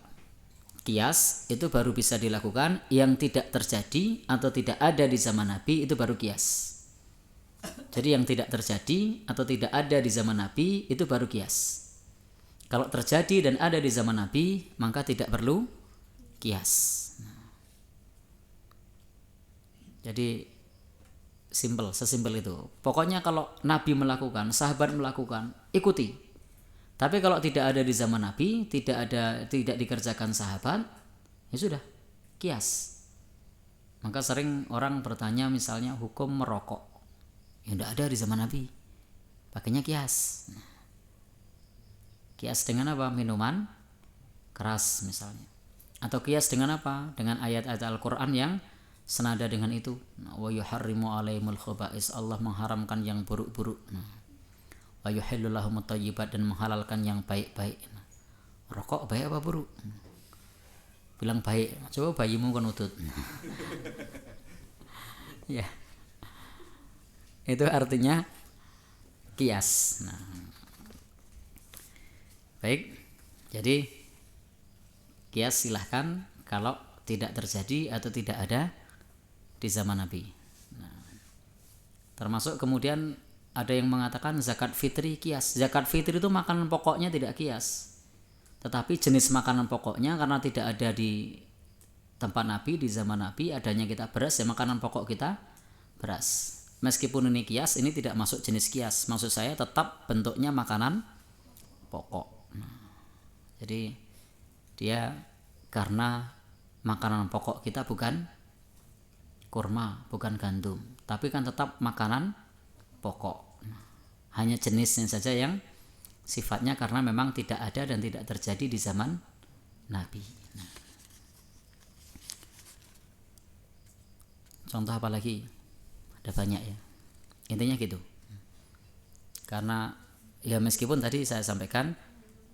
Qiyas itu baru bisa dilakukan, yang tidak terjadi atau tidak ada di zaman Nabi itu baru qiyas. Jadi yang tidak terjadi atau tidak ada di zaman Nabi itu baru qiyas. Kalau terjadi dan ada di zaman Nabi, maka tidak perlu qiyas. Jadi sesimpel itu. Pokoknya kalau Nabi melakukan, sahabat melakukan, ikuti. Tapi kalau tidak ada di zaman Nabi, tidak dikerjakan sahabat, ya sudah, qiyas. Maka sering orang bertanya misalnya hukum merokok, ya tidak ada di zaman Nabi, pakainya qiyas. Qiyas dengan apa? Minuman keras misalnya. Atau qiyas dengan apa? Dengan ayat-ayat Al-Quran yang senada dengan itu. Wa yuharrimu alaihimul khaba'is, Allah mengharamkan yang buruk-buruk. Wa yuhillu lahumut thayyibat, dan menghalalkan yang baik-baik. Rokok baik apa buruk? Bilang baik. Coba bayimu kan utut. Ya. Itu artinya qiyas. Baik. Jadi qiyas silahkan kalau tidak terjadi atau tidak ada di zaman Nabi. Termasuk kemudian ada yang mengatakan zakat fitri qiyas. Zakat fitri itu makanan pokoknya tidak qiyas, tetapi jenis makanan pokoknya karena tidak ada di tempat Nabi, di zaman Nabi adanya kita beras, ya makanan pokok kita beras. Meskipun ini qiyas, ini tidak masuk jenis qiyas. Maksud saya tetap bentuknya makanan pokok. Jadi dia karena makanan pokok kita bukan kurma, bukan gandum, tapi kan tetap makanan pokok. Hanya jenisnya saja yang sifatnya karena memang tidak ada dan tidak terjadi di zaman Nabi. Contoh apa lagi? Ada banyak ya. Intinya gitu. Karena ya meskipun tadi saya sampaikan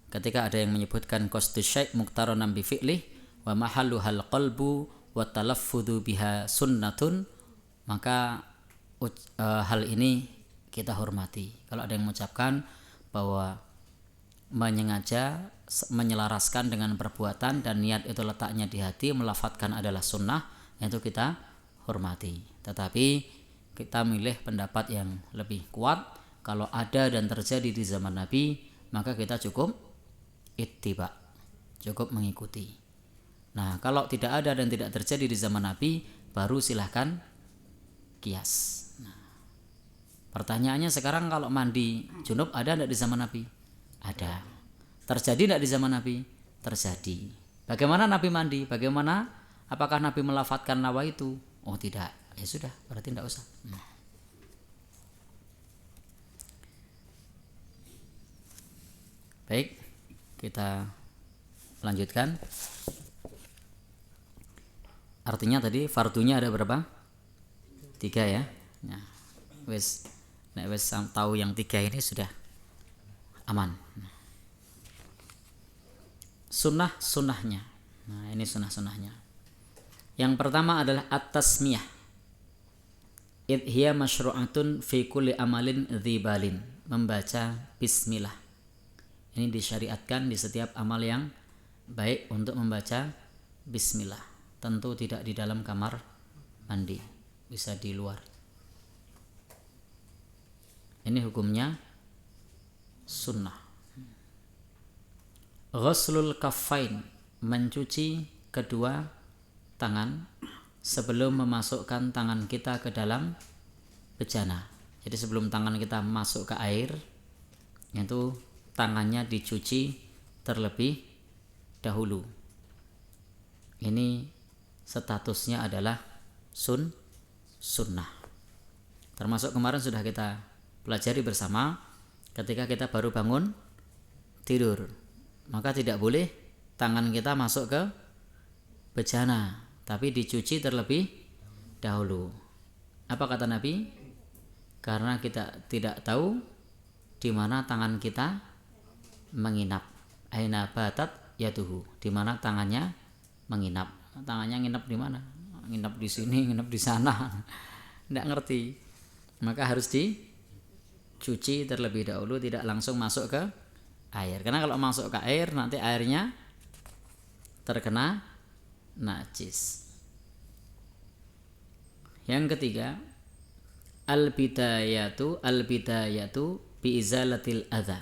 ketika ada yang menyebutkan qasdus syai' muqtaranam bi fi'lih wa mahalluhal qalbu wa talaffudhu biha sunnatun, maka hal ini kita hormati. Kalau ada yang mengucapkan bahwa menyengaja menyelaraskan dengan perbuatan dan niat itu letaknya di hati, melafadzkan adalah sunnah, itu kita hormati. Tetapi kita milih pendapat yang lebih kuat. Kalau ada dan terjadi di zaman Nabi, maka kita cukup ittiba, cukup mengikuti. Nah, kalau tidak ada dan tidak terjadi di zaman Nabi, baru silahkan qiyas. Nah, pertanyaannya sekarang, kalau mandi junub ada tidak di zaman Nabi? Ada. Terjadi tidak di zaman Nabi? Terjadi. Bagaimana Nabi mandi? Bagaimana? Apakah Nabi melafadzkan nawaitu? Oh tidak. Ya sudah, berarti tidak usah. Baik, kita lanjutkan. Artinya tadi fardunya ada berapa? 3 ya. Nah, wes tahu yang 3 ini sudah aman. Sunnahnya. Nah, ini sunnahnya. Yang pertama adalah at-tasmiyah. Hiya masyru'atun fi kulli amalin dzibalin. Membaca bismillah. Ini disyariatkan di setiap amal yang baik untuk membaca bismillah. Tentu tidak di dalam kamar mandi, bisa di luar. Ini hukumnya sunnah. Ghuslul kaffain, mencuci kedua tangan sebelum memasukkan tangan kita ke dalam bejana. Jadi sebelum tangan kita masuk ke air, itu tangannya dicuci terlebih dahulu. Ini statusnya adalah sunnah. Termasuk kemarin sudah kita pelajari bersama, ketika kita baru bangun tidur, maka tidak boleh tangan kita masuk ke bejana, tapi dicuci terlebih dahulu. Apa kata Nabi? Karena kita tidak tahu di mana tangan kita menginap. Aina batat yaduhu, di mana tangannya menginap. Tangannya nginep di mana? Nginep di sini, nginep di sana. Tidak ngerti. Maka harus dicuci terlebih dahulu, tidak langsung masuk ke air. Karena kalau masuk ke air nanti airnya terkena najis. Yang ketiga, al-bidayatu bi izalatil adza.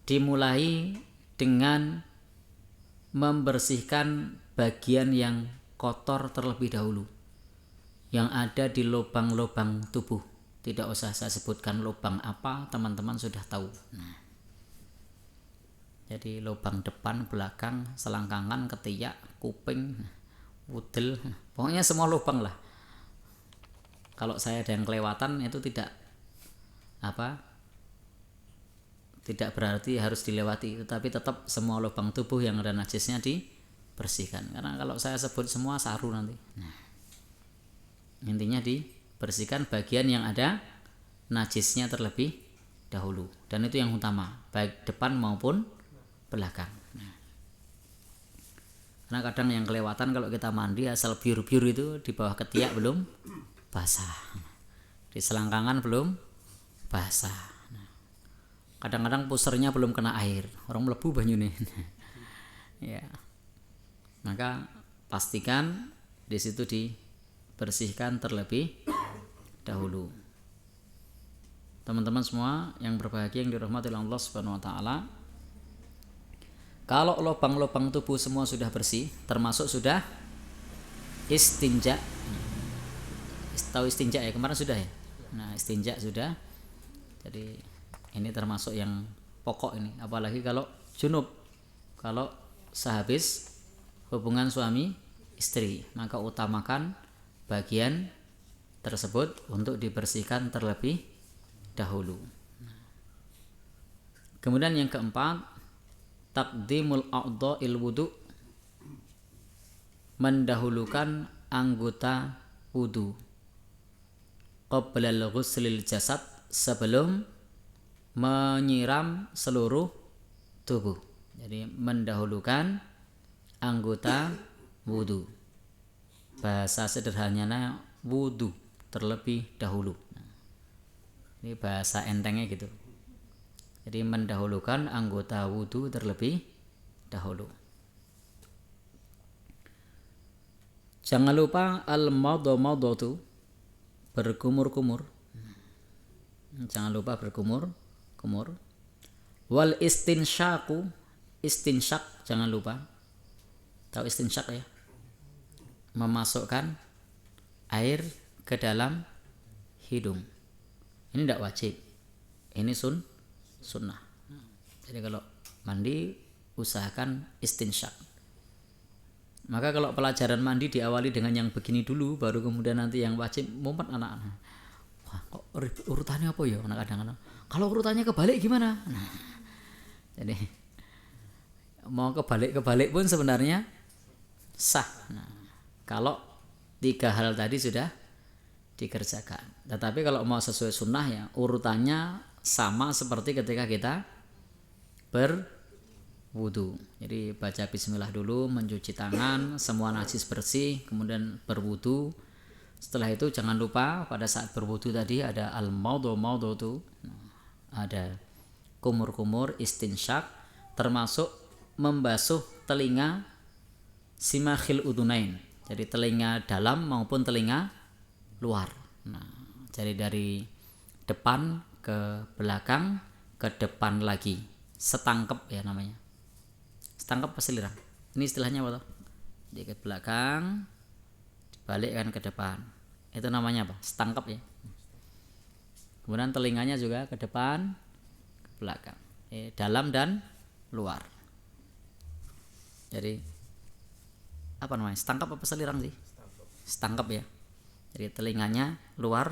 Dimulai dengan membersihkan bagian yang kotor terlebih dahulu, yang ada di lubang-lubang tubuh. Tidak usah saya sebutkan lubang apa, teman-teman sudah tahu. Nah, jadi lubang depan, belakang, selangkangan, ketiak, kuping, wudel, pokoknya semua lubang lah. Kalau saya ada yang kelewatan itu tidak berarti harus dilewati, tetapi tetap semua lubang tubuh yang ada najisnya dibersihkan. Karena kalau saya sebut semua saru nanti. Nah, intinya dibersihkan bagian yang ada najisnya terlebih dahulu, dan itu yang utama, baik depan maupun belakang. Nah, karena kadang yang kelewatan kalau kita mandi asal biur-biur itu di bawah ketiak belum basah, di selangkangan belum basah, kadang-kadang pusernya belum kena air, orang melebu banyune. Ya, maka pastikan di situ dibersihkan terlebih dahulu. Teman-teman semua yang berbahagia, yang dirahmati oleh Allah Subhanahu wa taala, kalau lubang-lubang tubuh semua sudah bersih, termasuk sudah istinja. Tahu istinja ya, kemarin sudah ya. Nah, istinja sudah. Jadi ini termasuk yang pokok ini, apalagi kalau junub, kalau sehabis hubungan suami istri, maka utamakan bagian tersebut untuk dibersihkan terlebih dahulu. Kemudian yang keempat, taqdimul a'dha'il wudu, mendahulukan anggota wudu qabla al-ghuslil jasad, sebelum menyiram seluruh tubuh. Jadi mendahulukan anggota wudu. Bahasa sederhananya wudu terlebih dahulu. Ini bahasa entengnya gitu. Jadi mendahulukan anggota wudu terlebih dahulu. Jangan lupa al-madmadatu, berkumur-kumur. Jangan lupa berkumur-kumur. Wal istinsyaku, istinsyak jangan lupa. Tahu istinsyak ya? Memasukkan air ke dalam hidung. Ini tidak wajib. Ini sunnah. Jadi kalau mandi usahakan istinsyak. Maka kalau pelajaran mandi diawali dengan yang begini dulu, baru kemudian nanti yang wajib, mumpet anak-anak. Wah, kok urutannya apa ya? Kadang-kadang kalau urutannya kebalik gimana? Nah, jadi mau kebalik pun sebenarnya sah. Nah, kalau 3 hal tadi sudah dikerjakan. Tetapi kalau mau sesuai sunnah ya urutannya sama seperti ketika kita berwudu. Jadi baca bismillah dulu, mencuci tangan, semua najis bersih, kemudian berwudu. Setelah itu jangan lupa pada saat berwudu tadi ada al-madmadatu, ada kumur-kumur, istinsyak, termasuk membasuh telinga simakhil udunain. Jadi telinga dalam maupun telinga luar. Nah, jadi dari depan ke belakang, ke depan lagi, setangkep ya namanya. Setangkep apa selirang? Ini istilahnya apa toh? Jadi ke belakang, dibalikkan ke depan. Itu namanya apa? Setangkep ya. Kemudian telinganya juga ke depan, ke belakang, dalam dan luar. Jadi apa namanya? Setangkep apa selirang sih? Setangkep ya. Jadi telinganya luar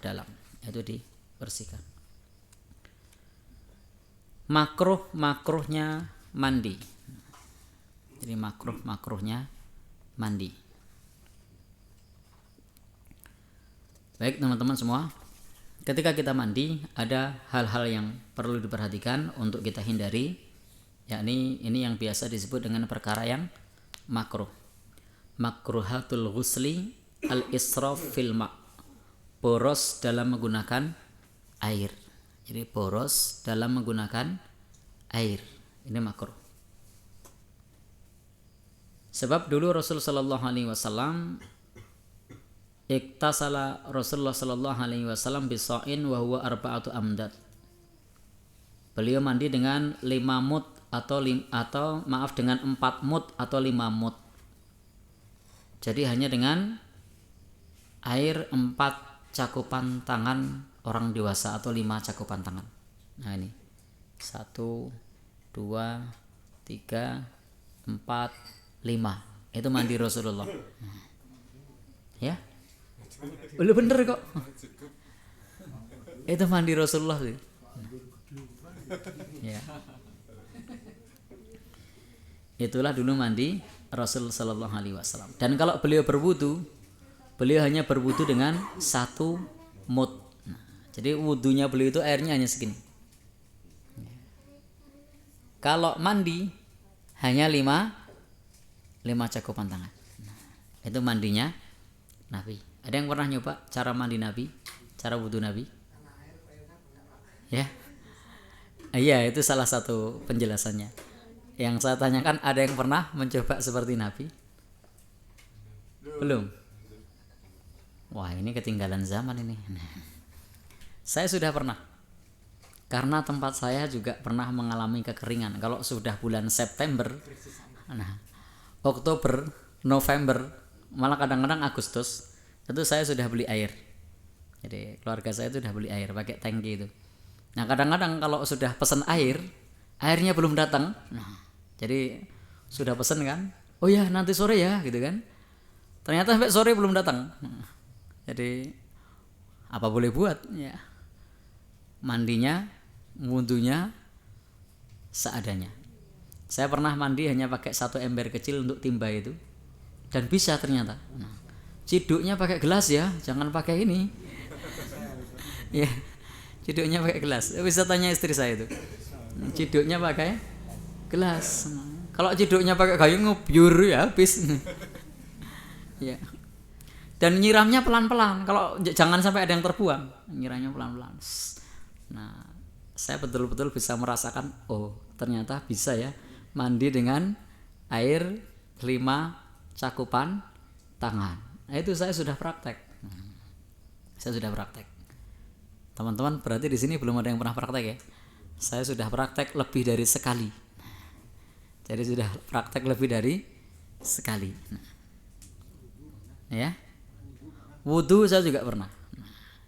dalam, itu dibersihkan. Makruhnya mandi. Jadi makruhnya mandi. Baik teman-teman semua, ketika kita mandi ada hal-hal yang perlu diperhatikan untuk kita hindari, yakni ini yang biasa disebut dengan perkara yang makruh. Makruhatul ghusli al-israf fil ma'. boros dalam menggunakan air. Jadi boros dalam menggunakan air ini makruh. Sebab dulu Rasul sallallahu alaihi wasallam iktasala Rasulullah sallallahu alaihi wasallam bisa'in wa huwa arba'atu amdad. Beliau mandi dengan 5 mud atau dengan 4 mud atau 5 mud. Jadi hanya dengan air 4 cakupan tangan orang dewasa atau 5 cakupan tangan. Nah ini 1, 2, 3, 4, 5. Itu mandi Rasulullah. Ya, belum bener kok. Itu mandi Rasulullah sih. Ya. Itulah dulu mandi Rasul sallallahu alaihi wasallam. Dan kalau beliau berwudu, beliau hanya berwudu dengan 1 mud. Nah, jadi wudunya beliau itu airnya hanya segini. Kalau mandi hanya 5 cakupan tangan. Nah, itu mandinya Nabi. Ada yang pernah nyoba cara mandi Nabi, cara wudu Nabi? Ya. Iya, itu salah satu penjelasannya. Yang saya tanyakan, ada yang pernah mencoba seperti Nabi? Belum. Wah, ini ketinggalan zaman ini. Saya sudah pernah. Karena tempat saya juga pernah mengalami kekeringan. Kalau sudah bulan September, Oktober, November, malah kadang-kadang Agustus, itu saya sudah beli air. Jadi keluarga saya sudah beli air pakai tangki itu. Nah kadang-kadang kalau sudah pesan air, airnya belum datang. Nah, jadi sudah pesan kan, oh ya nanti sore ya gitu kan. Ternyata sampai sore belum datang. Nah, jadi apa boleh buat ya? Mandinya, wudhunya seadanya. Saya pernah mandi hanya pakai 1 ember kecil untuk timba itu, dan bisa ternyata. Nah, ciduknya pakai gelas ya, jangan pakai ini. Ya, ciduknya pakai gelas. Bisa tanya istri saya itu. Ciduknya pakai gelas. Kalau ciduknya pakai kayu ngebyur ya habis. Ya. Dan nyiramnya pelan-pelan. Kalau jangan sampai ada yang terbuang. Nyiramnya pelan-pelan. Nah, saya betul-betul bisa merasakan, oh ternyata bisa ya mandi dengan air 5 cakupan tangan. Nah, itu saya sudah praktek. Saya sudah praktek. Teman-teman berarti di sini belum ada yang pernah praktek ya. Saya sudah praktek lebih dari sekali. Jadi sudah praktek lebih dari sekali. Ya. Wudu saya juga pernah.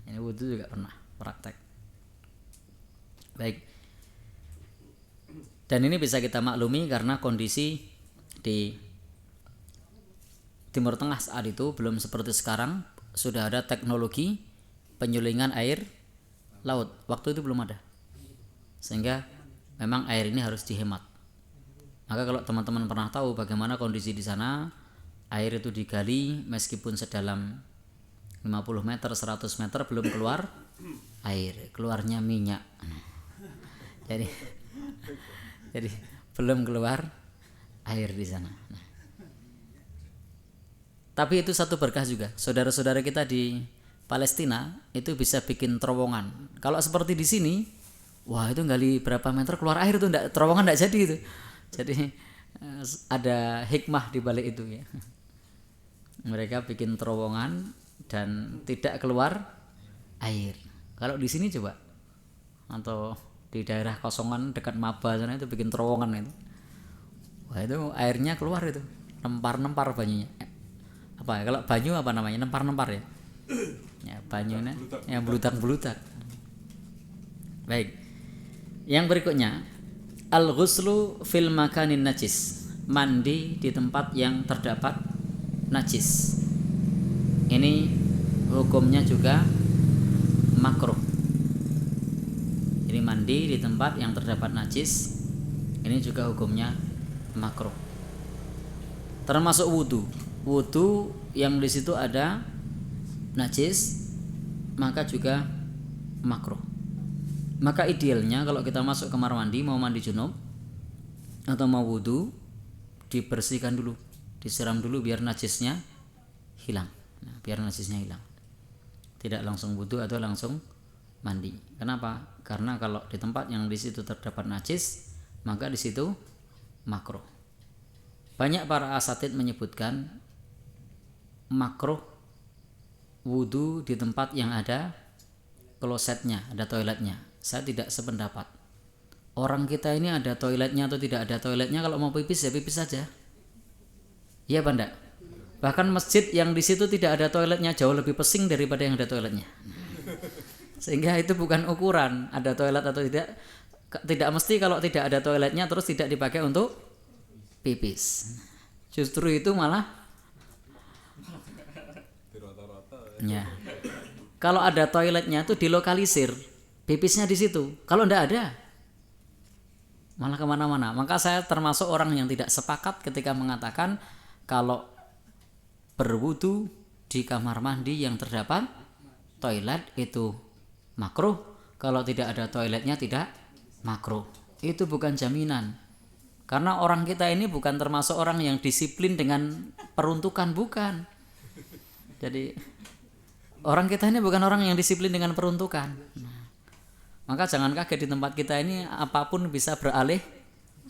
Ini wudu juga pernah praktek. Baik. Dan ini bisa kita maklumi karena kondisi di Timur Tengah saat itu belum seperti sekarang, sudah ada teknologi penyulingan air laut. Waktu itu belum ada. Sehingga memang air ini harus dihemat. Maka kalau teman-teman pernah tahu bagaimana kondisi di sana, air itu digali meskipun sedalam 50 meter, 100 meter belum keluar air, keluarnya minyak. Jadi belum keluar air di sana. Tapi itu satu berkah juga. Saudara-saudara kita di Palestina itu bisa bikin terowongan. Kalau seperti di sini, wah itu gali berapa meter keluar air tuh, terowongan enggak jadi itu. Jadi ada hikmah di balik itu ya. Mereka bikin terowongan dan tidak keluar air. Kalau di sini coba, atau di daerah kosongan dekat Maba sana itu bikin terowongan itu, wah itu airnya keluar itu, nempar-nempar banyunya. Apa ya, kalau banyu apa namanya, nempar-nempar ya? Ya banyunya yang belutak-belutak. Baik. Yang berikutnya, al-ghuslu fil makanin najis, mandi di tempat yang terdapat najis. Ini hukumnya juga makruh. Jadi mandi di tempat yang terdapat najis, ini juga hukumnya makruh. Termasuk wudu. Wudu yang di situ ada najis, maka juga makruh. Maka idealnya kalau kita masuk kamar mandi, mau mandi junub atau mau wudu, dibersihkan dulu, disiram dulu biar najisnya hilang. Nah, biar najisnya hilang. tidak langsung wudu atau langsung mandi. Kenapa? Karena kalau di tempat yang di situ terdapat najis, maka di situ makruh. Banyak para asatid menyebutkan makruh wudu di tempat yang ada klosetnya, ada toiletnya. Saya tidak sependapat. Orang kita ini ada toiletnya atau tidak ada toiletnya, kalau mau pipis ya pipis saja. Iya apa enggak? Bahkan masjid yang di situ tidak ada toiletnya jauh lebih pesing daripada yang ada toiletnya. Sehingga itu bukan ukuran ada toilet atau tidak. Tidak mesti kalau tidak ada toiletnya terus tidak dipakai untuk pipis. Justru itu malah ya. Kalau ada toiletnya itu dilokalisir, pipisnya di situ. Kalau enggak ada, malah kemana-mana. Maka saya termasuk orang yang tidak sepakat ketika mengatakan kalau berwudu di kamar mandi yang terdapat toilet itu makruh, kalau tidak ada toiletnya tidak makruh. Itu bukan jaminan. Karena orang kita ini bukan termasuk orang yang disiplin dengan peruntukan, bukan. Jadi orang kita ini bukan orang yang disiplin dengan peruntukan. Maka jangan kaget di tempat kita ini apapun bisa beralih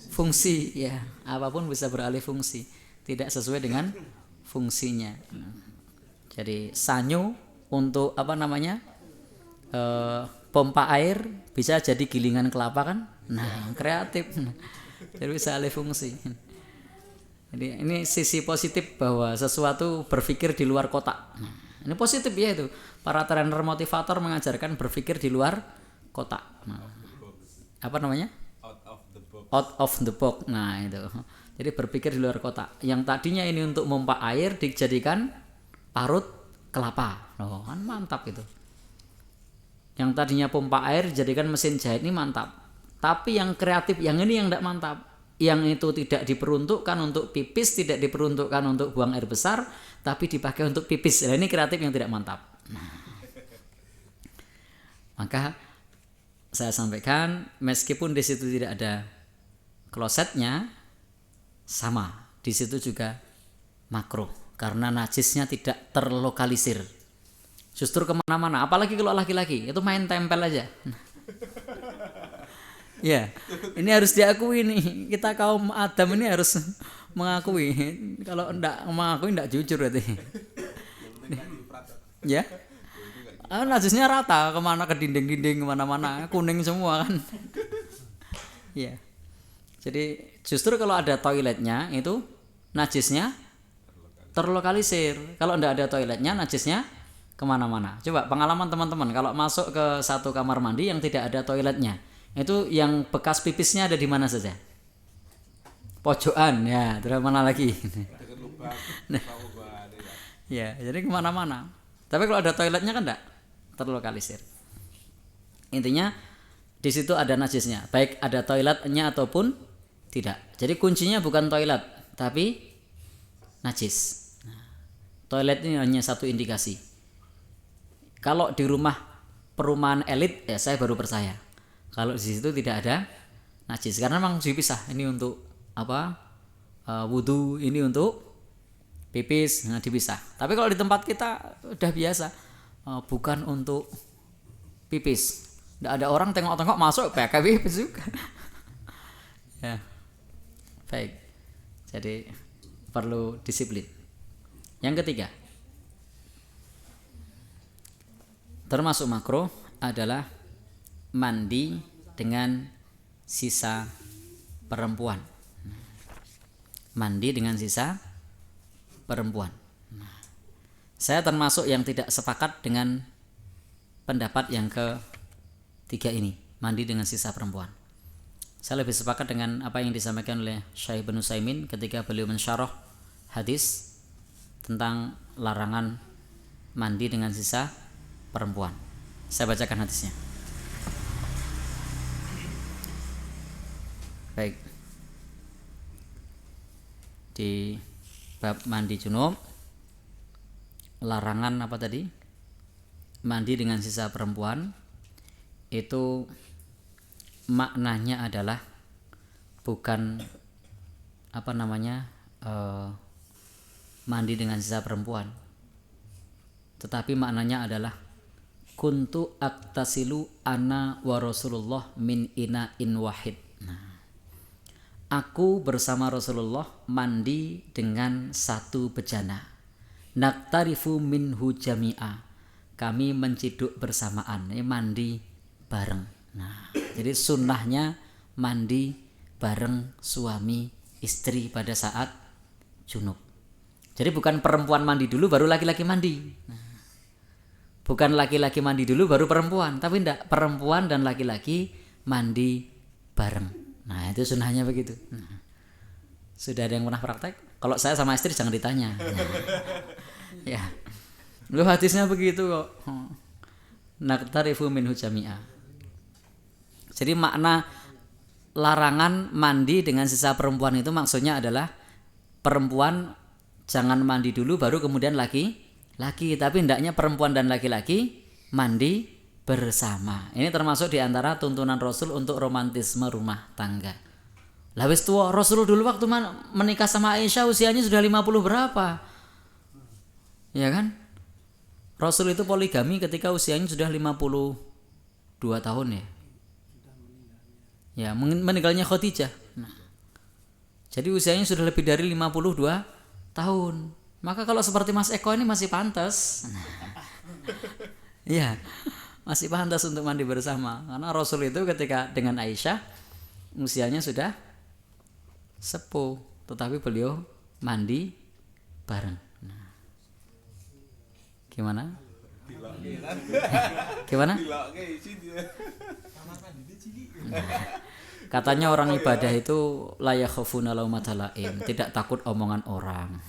fungsi, ya. Apapun bisa beralih fungsi, tidak sesuai dengan fungsinya. Jadi sanyo untuk pompa air bisa jadi gilingan kelapa kan? Nah, kreatif. Jadi bisa alih fungsi. Jadi ini sisi positif bahwa sesuatu berpikir di luar kotak. Nah, ini positif ya itu. Para trainer motivator mengajarkan berpikir di luar kotak. Nah, apa namanya? Out of the box. Nah, itu. Jadi berpikir di luar kotak. Yang tadinya ini untuk pompa air dijadikan parut kelapa. Loh, kan mantap itu. Yang tadinya pompa air dijadikan mesin jahit, ini mantap. Tapi yang kreatif, yang ini yang tidak mantap. Yang itu tidak diperuntukkan untuk pipis, tidak diperuntukkan untuk buang air besar, tapi dipakai untuk pipis. Nah, ini kreatif yang tidak mantap. Nah, maka saya sampaikan, meskipun di situ tidak ada klosetnya, sama di situ juga makruh karena najisnya tidak terlokalisir. Justru kemana-mana, apalagi kalau laki-laki itu main tempel aja. Ya, ini harus diakui nih, kita kaum Adam ini harus mengakui. Kalau enggak mengakui enggak jujur berarti. Ya, najisnya rata kemana, ke dinding-dinding kemana-mana, kuning semua kan. Ya, jadi justru kalau ada toiletnya itu najisnya terlokalisir. Kalau enggak ada toiletnya najisnya kemana-mana. Coba pengalaman teman-teman kalau masuk ke satu kamar mandi yang tidak ada toiletnya, itu yang bekas pipisnya ada di mana saja? Pojokan ya, terus mana lagi? Nah, ya, jadi kemana-mana. Tapi kalau ada toiletnya kan enggak terlokalisir. Intinya di situ ada najisnya, baik ada toiletnya ataupun tidak. Jadi kuncinya bukan toilet, tapi najis. Toilet ini hanya satu indikasi. Kalau di perumahan elit, ya saya baru percaya. Kalau di situ tidak ada najis, karena memang dipisah. Ini untuk wudu, ini untuk pipis, nah dipisah. Tapi kalau di tempat kita udah biasa, bukan untuk pipis. Tidak ada orang tengok-tengok masuk pakai pipis juga. Ya, baik. Jadi perlu disiplin. Yang ketiga, termasuk makruh adalah mandi dengan sisa perempuan. Mandi dengan sisa perempuan. Saya termasuk yang tidak sepakat dengan pendapat yang ketiga ini, mandi dengan sisa perempuan. Saya lebih sepakat dengan apa yang disampaikan oleh Syekh Ibnu Utsaimin ketika beliau mensyarah hadis tentang larangan mandi dengan sisa perempuan. Saya bacakan hadisnya. Baik. Di bab mandi junub, larangan apa tadi? Mandi dengan sisa perempuan, itu maknanya adalah bukan mandi dengan sisa perempuan, tetapi maknanya adalah kuntu aktasilu ana wa Rasulullah min ina'in wahid. Nah, aku bersama Rasulullah mandi dengan satu bejana. Naktarifu minhu jami'a. Kami menciduk bersamaan, mandi bareng. Nah, jadi sunnahnya mandi bareng suami istri pada saat junub. Jadi bukan perempuan mandi dulu baru laki-laki mandi. Nah, bukan laki-laki mandi dulu baru perempuan, tapi enggak, perempuan dan laki-laki mandi bareng. Nah, itu sunnahnya begitu. Nah, sudah ada yang pernah praktek? Kalau saya sama istri jangan ditanya. Nah, ya. Lu hadisnya begitu kok. Naktarifu minhu jami'a. Jadi makna larangan mandi dengan sisa perempuan itu maksudnya adalah perempuan jangan mandi dulu baru kemudian laki-laki, tapi hendaknya perempuan dan laki-laki mandi bersama. Ini termasuk diantara tuntunan Rasul untuk romantisme rumah tangga. Lah wis tua, Rasul dulu waktu menikah sama Aisyah usianya sudah 50 berapa? Ya kan? Rasul itu poligami ketika usianya sudah 52 tahun ya. Ya, meninggalnya Khadijah. Nah, jadi usianya sudah lebih dari 52 tahun. Maka kalau seperti Mas Eko ini masih pantas. Iya, masih pantas untuk mandi bersama. Karena Rasul itu ketika dengan Aisyah usianya sudah sepuh, tetapi beliau mandi bareng. Nah, gimana? Gimana? Katanya orang ibadah itu la yakhafuna laumata laim, tidak takut omongan orang.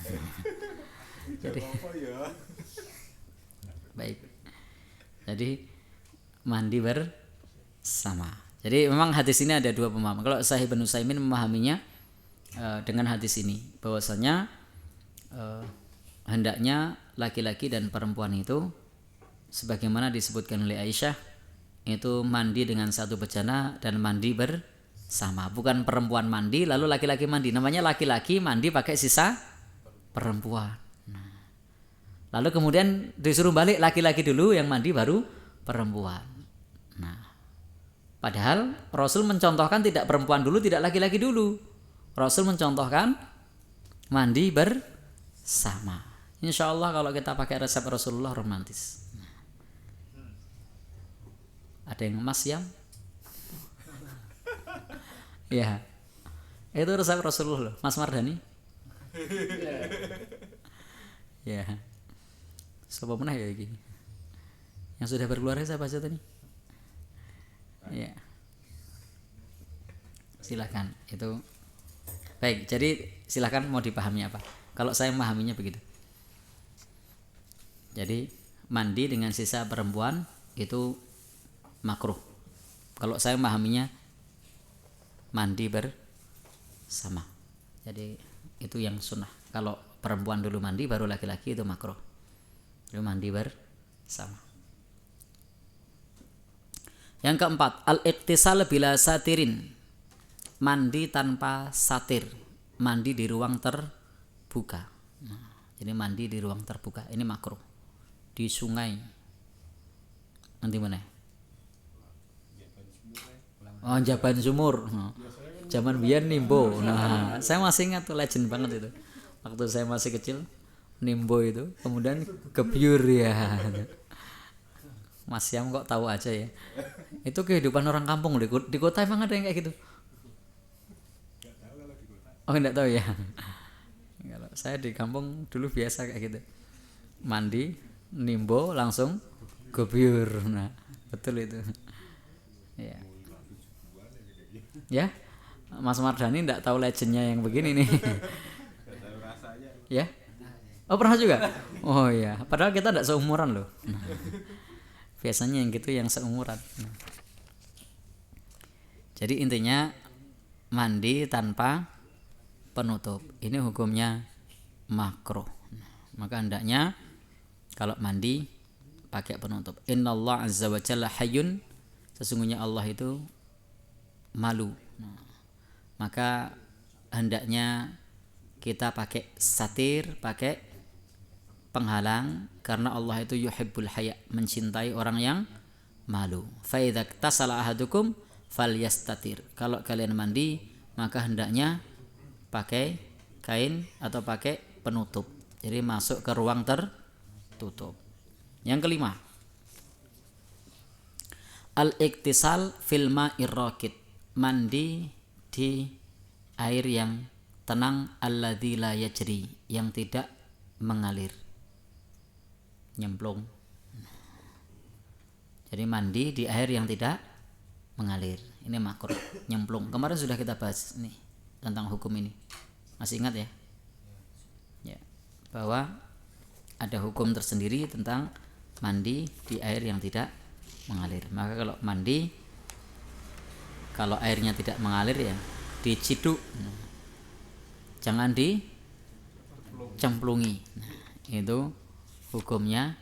Jadi baik. Jadi mandi bersama. Jadi memang hadis ini ada dua pemahaman. Kalau Sahih Ibnu Utsaimin memahaminya dengan hadis ini bahwasanya hendaknya laki-laki dan perempuan itu sebagaimana disebutkan oleh Aisyah itu mandi dengan satu bejana dan mandi bersama, bukan perempuan mandi lalu laki-laki mandi. Namanya laki-laki mandi pakai sisa perempuan. Nah, lalu kemudian disuruh balik laki-laki dulu yang mandi baru perempuan. Nah, padahal Rasul mencontohkan tidak perempuan dulu, tidak laki-laki dulu. Rasul mencontohkan mandi bersama. Insya Allah kalau kita pakai resep Rasulullah romantis. Ada yang Mas Yam? Ya, itu resep Rasulullah loh. Mas Mardhani? Ya, siapa pernah ya gini? Yang sudah berkeluarga siapa aja tadi? Ya, silakan. Itu baik. Jadi silakan mau dipahami apa? Kalau saya memahaminya begitu. Jadi mandi dengan sisa perempuan itu makruh. Kalau saya memahaminya mandi bersama. Jadi itu yang sunnah. Kalau perempuan dulu mandi baru laki-laki itu makruh. Lalu mandi bersama. Yang keempat, al-iktisal bila satirin. Mandi tanpa satir. Mandi di ruang terbuka. Nah, jadi mandi di ruang terbuka ini makruh. Di sungai. Nanti mana? Oh, Jaban Sumur. Zaman biyen Nimbo. Nah, saya masih ingat tuh, legend banget itu. Waktu saya masih kecil, Nimbo itu, kemudian Gebyur ya. Mas Yam kok tahu aja ya. Itu kehidupan orang kampung di kota emang ada yang kayak gitu. Oh, enggak tahu ya. Kalau saya di kampung dulu biasa kayak gitu. Mandi, Nimbo langsung Gebyur. Nah, betul itu. Ya. Ya, Mas Mardhani enggak tahu legendnya yang begini nih. Ya? Oh, pernah juga? Oh iya, padahal kita enggak seumuran loh. Nah, biasanya yang gitu yang seumuran. Nah. Jadi intinya mandi tanpa penutup. Ini hukumnya makruh. Nah, maka hendaknya kalau mandi pakai penutup. Innallaha azza wa jalla hayyun, sesungguhnya Allah itu malu. Nah, maka hendaknya kita pakai satir, pakai penghalang karena Allah itu yuhibbul haya, mencintai orang yang malu. Fa idza tasala ahadukum falyastatir. Kalau kalian mandi maka hendaknya pakai kain atau pakai penutup. Jadi masuk ke ruang tertutup. Yang kelima, al-iktisal fil ma'ir raqid. Mandi di air yang tenang, alladzi la yajri, yang tidak mengalir. Nyemplung. Jadi mandi di air yang tidak mengalir. Ini makruh, nyemplung. Kemarin sudah kita bahas nih tentang hukum ini. Masih ingat ya? Ya, bahwa ada hukum tersendiri tentang mandi di air yang tidak mengalir. Maka kalau mandi, kalau airnya tidak mengalir ya diciduk, jangan dicemplungi. Itu hukumnya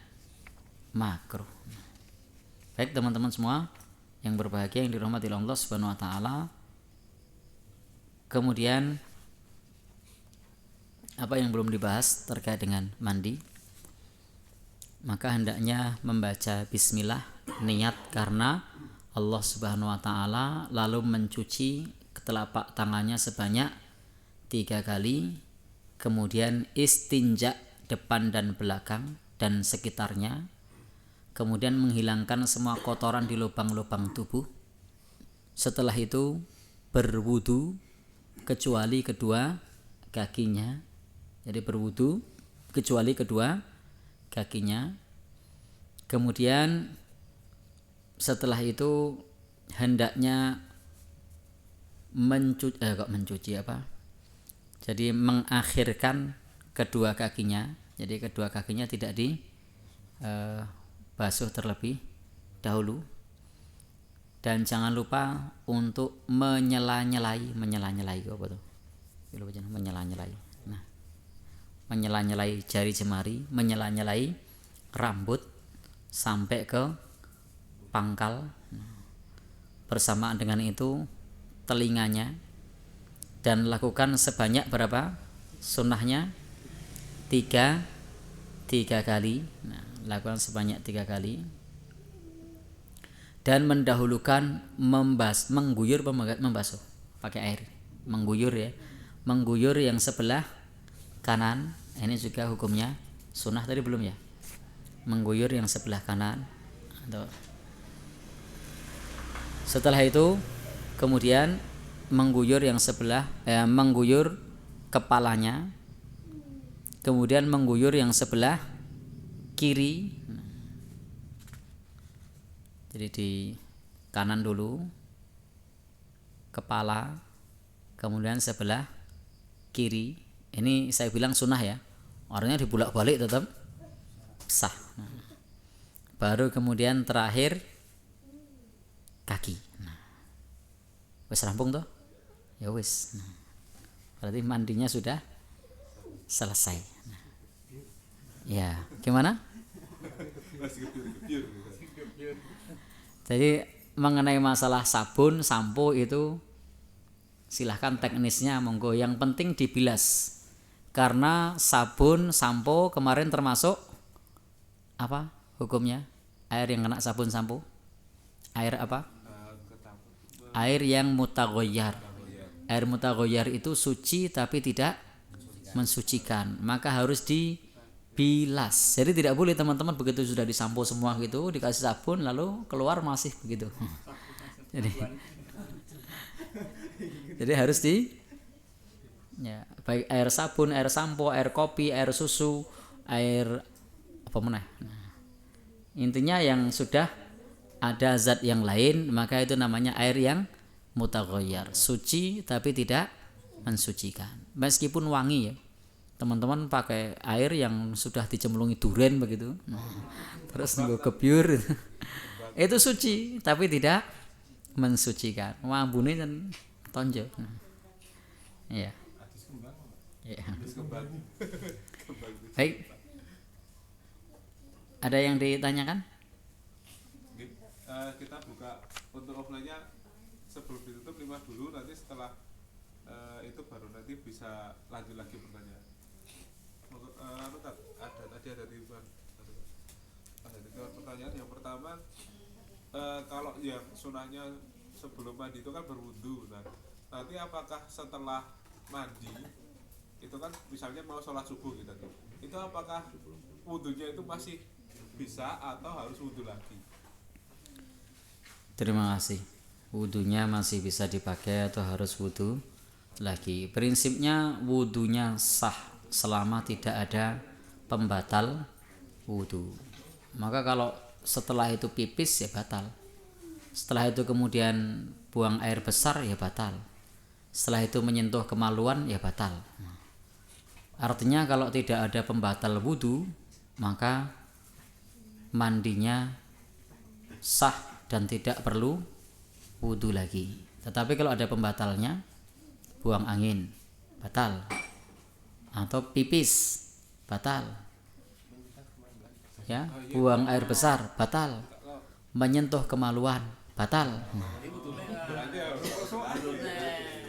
makruh. Baik teman-teman semua yang berbahagia, yang dirahmati Allah Subhanahu wa taala. Kemudian apa yang belum dibahas terkait dengan mandi? Maka hendaknya membaca bismillah, niat karena Allah Subhanahu wa taala, lalu mencuci telapak tangannya sebanyak 3 kali, kemudian istinja depan dan belakang dan sekitarnya, kemudian menghilangkan semua kotoran di lubang-lubang tubuh. Setelah itu berwudu kecuali kedua kakinya. Jadi berwudu kecuali kedua kakinya. Kemudian setelah itu hendaknya mencuci apa? Jadi mengakhirkan kedua kakinya. Jadi kedua kakinya tidak basuh terlebih dahulu. Dan jangan lupa untuk menyela-nyelai apa tuh? Menyela-nyelai. Nah, menyela-nyelai jari jemari, menyela-nyelai rambut sampai ke pangkal. Bersamaan dengan itu telinganya, dan lakukan sebanyak berapa sunnahnya? 3 kali. Nah, lakukan sebanyak 3 kali. Dan mendahulukan mengguyur membasuh pakai air. Mengguyur ya. Mengguyur yang sebelah kanan. Ini juga hukumnya sunnah tadi belum ya? Mengguyur yang sebelah kanan. Setelah itu kemudian mengguyur yang sebelah mengguyur kepalanya, kemudian mengguyur yang sebelah kiri. Jadi di kanan dulu kepala, kemudian sebelah kiri. Ini saya bilang sunnah ya, orangnya dibulak-balik tetap sah. Baru kemudian terakhir kaki. Wis rampung toh? Ya wis. Berarti mandinya sudah selesai. Ya, gimana? Jadi mengenai masalah sabun, sampo itu silahkan teknisnya monggo. Yang penting dibilas. Karena sabun, sampo kemarin termasuk apa hukumnya? Air yang kena sabun, sampo? Air apa? Air yang mutaghayyar. Air mutaghayyar itu suci tapi tidak mensucikan, maka harus dibilas. Jadi tidak boleh teman-teman begitu sudah disampo semua gitu, dikasih sabun lalu keluar masih begitu. Jadi harus baik air sabun, air sampo, air kopi, air susu, air apa mana. Intinya yang sudah ada zat yang lain, maka itu namanya air yang mutaghayyar, suci tapi tidak mensucikan. Meskipun wangi ya, teman-teman pakai air yang sudah dicemplungi duren begitu, terus nunggu kebyur, itu suci tapi tidak mensucikan. Wambune kan tonjo. Ya. Baik. Ada yang ditanyakan? Kita buka untuk offline-nya sebelum ditutup 5 dulu, nanti setelah itu baru nanti bisa lanjut lagi pertanyaan. Tadi ada pertanyaan. Yang pertama, kalau yang sunahnya sebelum mandi itu kan berwudu. Nah, nanti apakah setelah mandi itu kan misalnya mau sholat subuh gitu, itu apakah wudunya itu masih bisa atau harus wudu lagi? Terima kasih. Wudunya masih bisa dipakai atau harus wudu lagi? Prinsipnya wudunya sah selama tidak ada pembatal wudu. Maka kalau setelah itu pipis ya batal. Setelah itu kemudian buang air besar ya batal. Setelah itu menyentuh kemaluan ya batal. Artinya kalau tidak ada pembatal wudu, maka mandinya sah dan tidak perlu wudu lagi. Tetapi kalau ada pembatalnya, buang angin batal, atau pipis batal, ya, buang air besar batal, menyentuh kemaluan batal.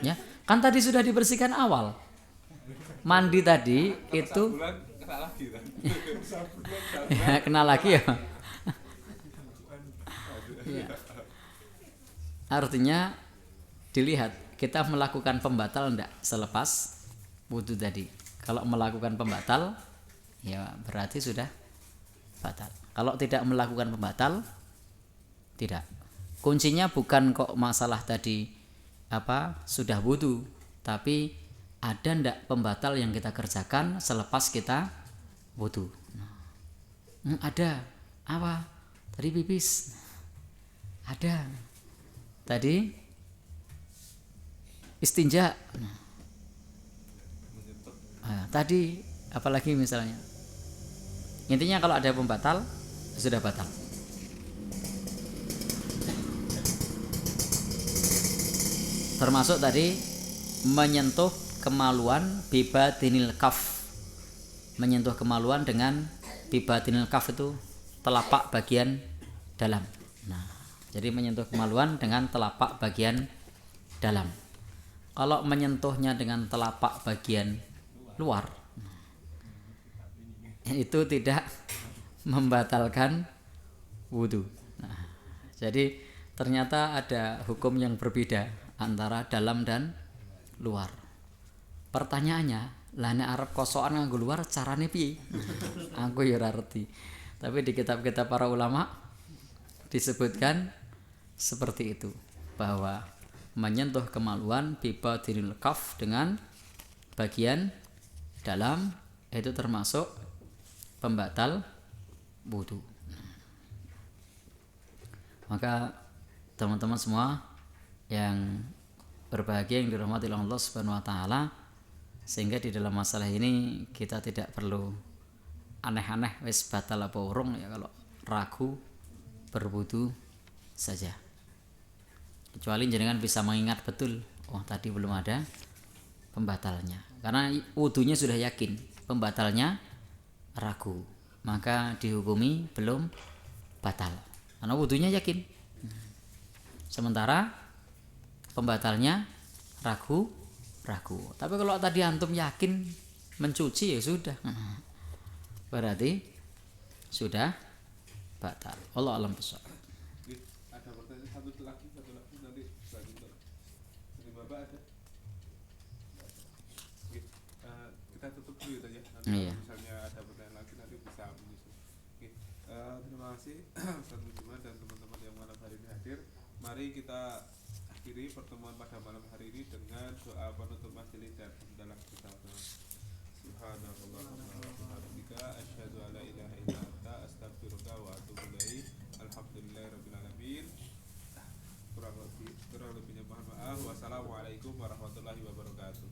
Ya, kan tadi sudah dibersihkan awal. Mandi tadi itu Kena lagi kan? ya, kena lagi ya. Ya. Artinya dilihat kita melakukan pembatal enggak selepas wudu tadi. Kalau melakukan pembatal ya berarti sudah batal. Kalau tidak melakukan pembatal tidak. Kuncinya bukan kok masalah tadi sudah wudu, tapi ada ndak pembatal yang kita kerjakan selepas kita wudu. Ada. Apa? Tadi pipis. Ada. Tadi istinja. Tadi apalagi misalnya. Intinya kalau ada pembatal sudah batal. Termasuk tadi menyentuh kemaluan bibatinil kaf. Menyentuh kemaluan dengan bibatinil kaf itu telapak bagian dalam. Nah, jadi menyentuh kemaluan dengan telapak bagian dalam. Kalau menyentuhnya dengan telapak bagian luar, itu tidak membatalkan wudu. Nah, jadi ternyata ada hukum yang berbeda antara dalam dan luar. Pertanyaannya, lah nek arep kosokan nganggo luar carane piye? Aku ya ora ngerti. Tapi di kitab-kitab para ulama disebutkan seperti itu, bahwa menyentuh kemaluan bibatinil kaf dengan bagian dalam itu termasuk pembatal wudu. Maka teman-teman semua yang berbahagia yang dirahmati oleh Allah Subhanahu wa taala, sehingga di dalam masalah ini kita tidak perlu aneh-aneh wis batal apa urung ya, kalau ragu berwudu saja. Kecuali jenengan bisa mengingat betul, oh tadi belum ada pembatalnya. Karena wudunya sudah yakin, pembatalnya ragu, maka dihukumi belum batal. Karena wudunya yakin. Sementara pembatalnya ragu. Tapi kalau tadi antum yakin mencuci ya sudah. Berarti sudah batal. Allah alam besar. Ada pertanyaan satu lagi nanti selanjutnya. Dari Bapak ada? Kita tutup dulu ya. Nanti Iya. misalnya ada pertanyaan lagi nanti bisa menyusul. Terima kasih Ustaz Budiman dan teman-teman yang malam hari ini hadir. Mari kita akhiri pertemuan pada malam hari ini dengan doa penutup majelis dan dalam kita Subhanallah wa bihamdika asyhadu an la ilaha illa anta astaghfiruka wa atubu ilaik. Alhamdulillahirabbil alamin. Kurang lebihnya mohon maaf. Wassalamualaikum warahmatullahi wabarakatuh.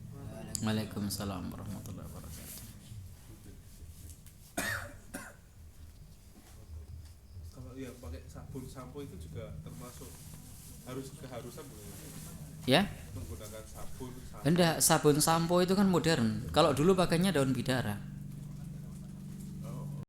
Waalaikumsalam warahmatullahi wabarakatuh. Kalau ya pakai sabun sampo itu juga termasuk harus keharusan bukan? Ya? Menggunakan sabun sampo. Enggak, sabun sampo itu kan modern. Kalau dulu pakainya daun bidara.